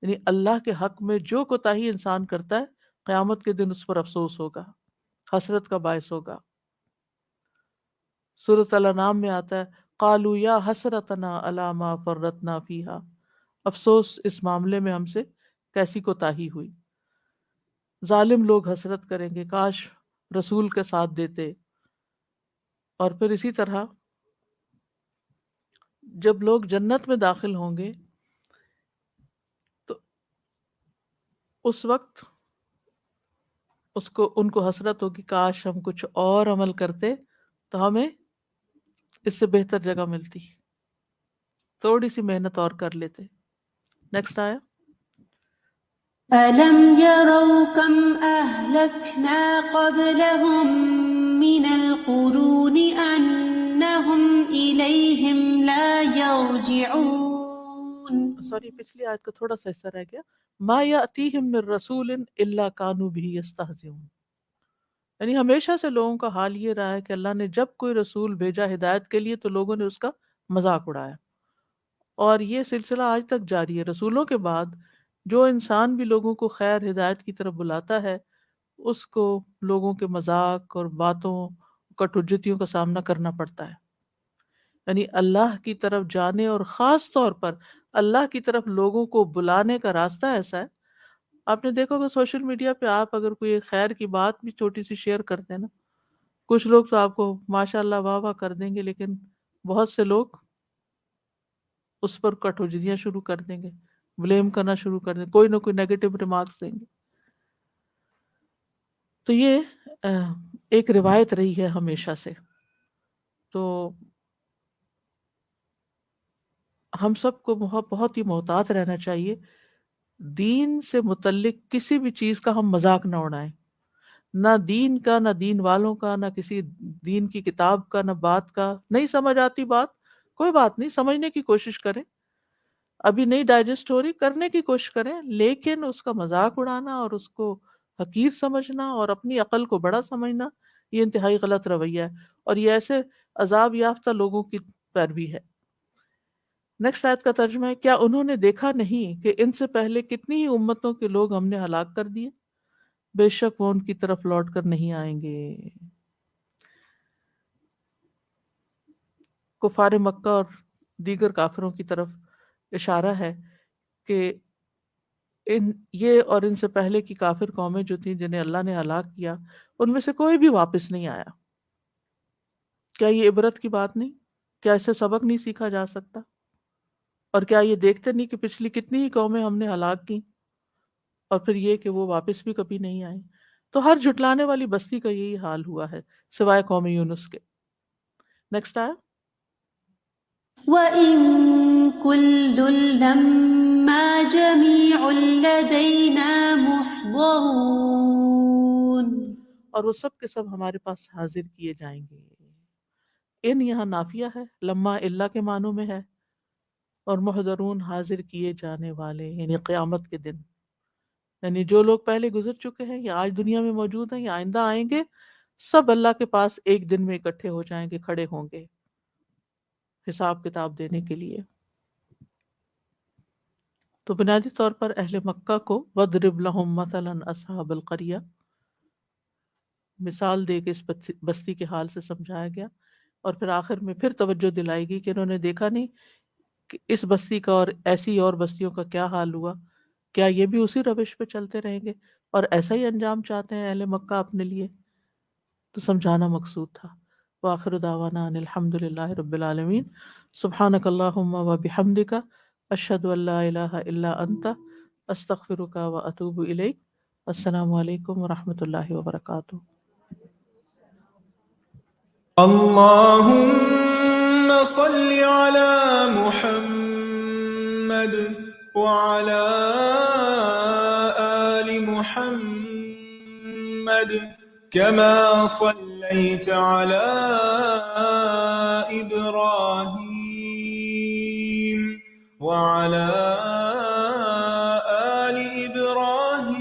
[SPEAKER 2] یعنی اللہ کے حق میں جو کوتاہی انسان کرتا ہے، قیامت کے دن اس پر افسوس ہوگا، حسرت کا باعث ہوگا۔ سورۃ الانعام میں آتا ہے قالوا یا حسرتنا علی ما فرطنا فیہا، افسوس اس معاملے میں ہم سے کیسی کوتاہی ہوئی۔ ظالم لوگ حسرت کریں گے کاش رسول کے ساتھ دیتے۔ اور پھر اسی طرح جب لوگ جنت میں داخل ہوں گے تو اس وقت ان کو حسرت ہوگی کاش ہم کچھ اور عمل کرتے تو ہمیں اس سے بہتر جگہ ملتی، تھوڑی سی محنت اور کر لیتے۔ نیکسٹ آیا
[SPEAKER 9] أَلَمْ يَرَوْا كَمْ أَهْلَكْنَا قَبْلَهُمْ مِنَ الْقُرُونِ أَنَّهُمْ إِلَيْهِمْ لَا يَرْجِعُونَ۔
[SPEAKER 2] سوری، پچھلی آیت کا تھوڑا سا حصہ رہ گیا۔ ما یأتیہم من رسول الا کانوا بہ یستہزئون، یعنی ہمیشہ سے لوگوں کا حال یہ رہا ہے کہ اللہ نے جب کوئی رسول بھیجا ہدایت کے لیے تو لوگوں نے اس کا مذاق اڑایا، اور یہ سلسلہ آج تک جاری ہے۔ رسولوں کے بعد جو انسان بھی لوگوں کو خیر ہدایت کی طرف بلاتا ہے، اس کو لوگوں کے مذاق اور باتوں، کٹ حجتیوں کا سامنا کرنا پڑتا ہے۔ یعنی اللہ کی طرف جانے اور خاص طور پر اللہ کی طرف لوگوں کو بلانے کا راستہ ایسا ہے، آپ نے دیکھا کہ سوشل میڈیا پہ آپ اگر کوئی خیر کی بات بھی چھوٹی سی شیئر کرتے ہیں نا، کچھ لوگ تو آپ کو ماشاء اللہ واہ واہ کر دیں گے، لیکن بہت سے لوگ اس پر کٹ حجتیاں شروع کر دیں گے، بلیم کرنا شروع کر دیں گے، کوئی نہ کوئی نیگیٹو ریمارکس دیں گے۔ تو یہ ایک روایت رہی ہے ہمیشہ سے۔ تو ہم سب کو بہت ہی محتاط رہنا چاہیے، دین سے متعلق کسی بھی چیز کا ہم مذاق نہ اڑائیں، نہ دین کا، نہ دین والوں کا، نہ کسی دین کی کتاب کا، نہ بات کا۔ نہیں سمجھ آتی بات، کوئی بات نہیں، سمجھنے کی کوشش کریں، ابھی نہیں ڈائجسٹ ہو رہی، کرنے کی کوشش کریں، لیکن اس کا مذاق اڑانا اور اس کو حقیر سمجھنا اور اپنی عقل کو بڑا سمجھنا، یہ انتہائی غلط رویہ ہے، اور یہ ایسے عذاب یافتہ لوگوں کی پیروی ہے۔ نیکسٹ آیت کا ترجمہ ہے کیا انہوں نے دیکھا نہیں کہ ان سے پہلے کتنی ہی امتوں کے لوگ ہم نے ہلاک کر دیے، بے شک وہ ان کی طرف لوٹ کر نہیں آئیں گے۔ کفار مکہ اور دیگر کافروں کی طرف اشارہ ہے کہ یہ اور ان سے پہلے کی کافر قومیں جو تھیں جنہیں اللہ نے ہلاک کیا، ان میں سے کوئی بھی واپس نہیں آیا۔ کیا یہ عبرت کی بات نہیں؟ کیا اس سے سبق نہیں سیکھا جا سکتا؟ اور کیا یہ دیکھتے نہیں کہ پچھلی کتنی ہی قومیں ہم نے ہلاک کی، اور پھر یہ کہ وہ واپس بھی کبھی نہیں آئیں؟ تو ہر جھٹلانے والی بستی کا یہی حال ہوا ہے سوائے قوم یونس کے۔ نیکسٹ آیا
[SPEAKER 9] وَإِن كُلٌّ لَمَّا جَمِيعٌ لَدَيْنَا مُحْضَرُونَ۔ محضرون.
[SPEAKER 2] اور وہ سب کے سب ہمارے پاس حاضر کیے جائیں گے. ان یہاں نافیہ ہے، لما اللہ کے معنوں میں ہے، اور محضرون حاضر کیے جانے والے، یعنی قیامت کے دن. یعنی جو لوگ پہلے گزر چکے ہیں یا آج دنیا میں موجود ہیں یا آئندہ آئیں گے، سب اللہ کے پاس ایک دن میں اکٹھے ہو جائیں گے، کھڑے ہوں گے حساب کتاب دینے کے لیے. تو بنیادی طور پر اہل مکہ کو وَاضْرِبْ لَهُمْ مَثَلًا أَصْحَابَ الْقَرْيَةِ مثال دے کے اس بستی کے حال سے سمجھایا گیا، اور پھر آخر میں پھر توجہ دلائی گئی کہ انہوں نے دیکھا نہیں کہ اس بستی کا اور ایسی اور بستیوں کا کیا حال ہوا، کیا یہ بھی اسی روش پہ چلتے رہیں گے اور ایسا ہی انجام چاہتے ہیں اہل مکہ اپنے لیے. تو سمجھانا مقصود تھا. وآخر دعوانا ان الحمد للہ رب العالمین. سبحانک اللہم و بحمدک، اشہد ان لا الہ الا انت، استغفرک و اتوب الیک. السلام علیکم ورحمۃ اللہ وبرکاتہ.
[SPEAKER 1] اللهم صل على محمد وعلى آل محمد كما صليت على إبراهيم وعلى آل إبراهيم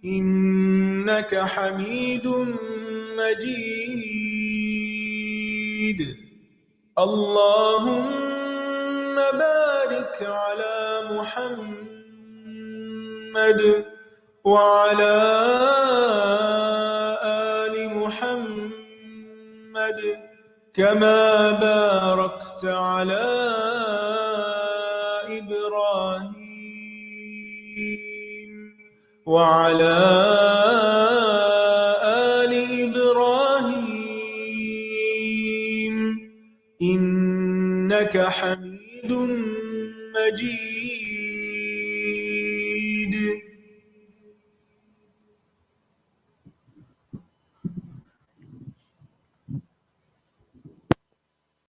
[SPEAKER 1] إنك حميد مجيد. اللهم بارك على محمد وعلى آل محمد كما باركت على إبراهيم وعلى إنك حميد مجيد.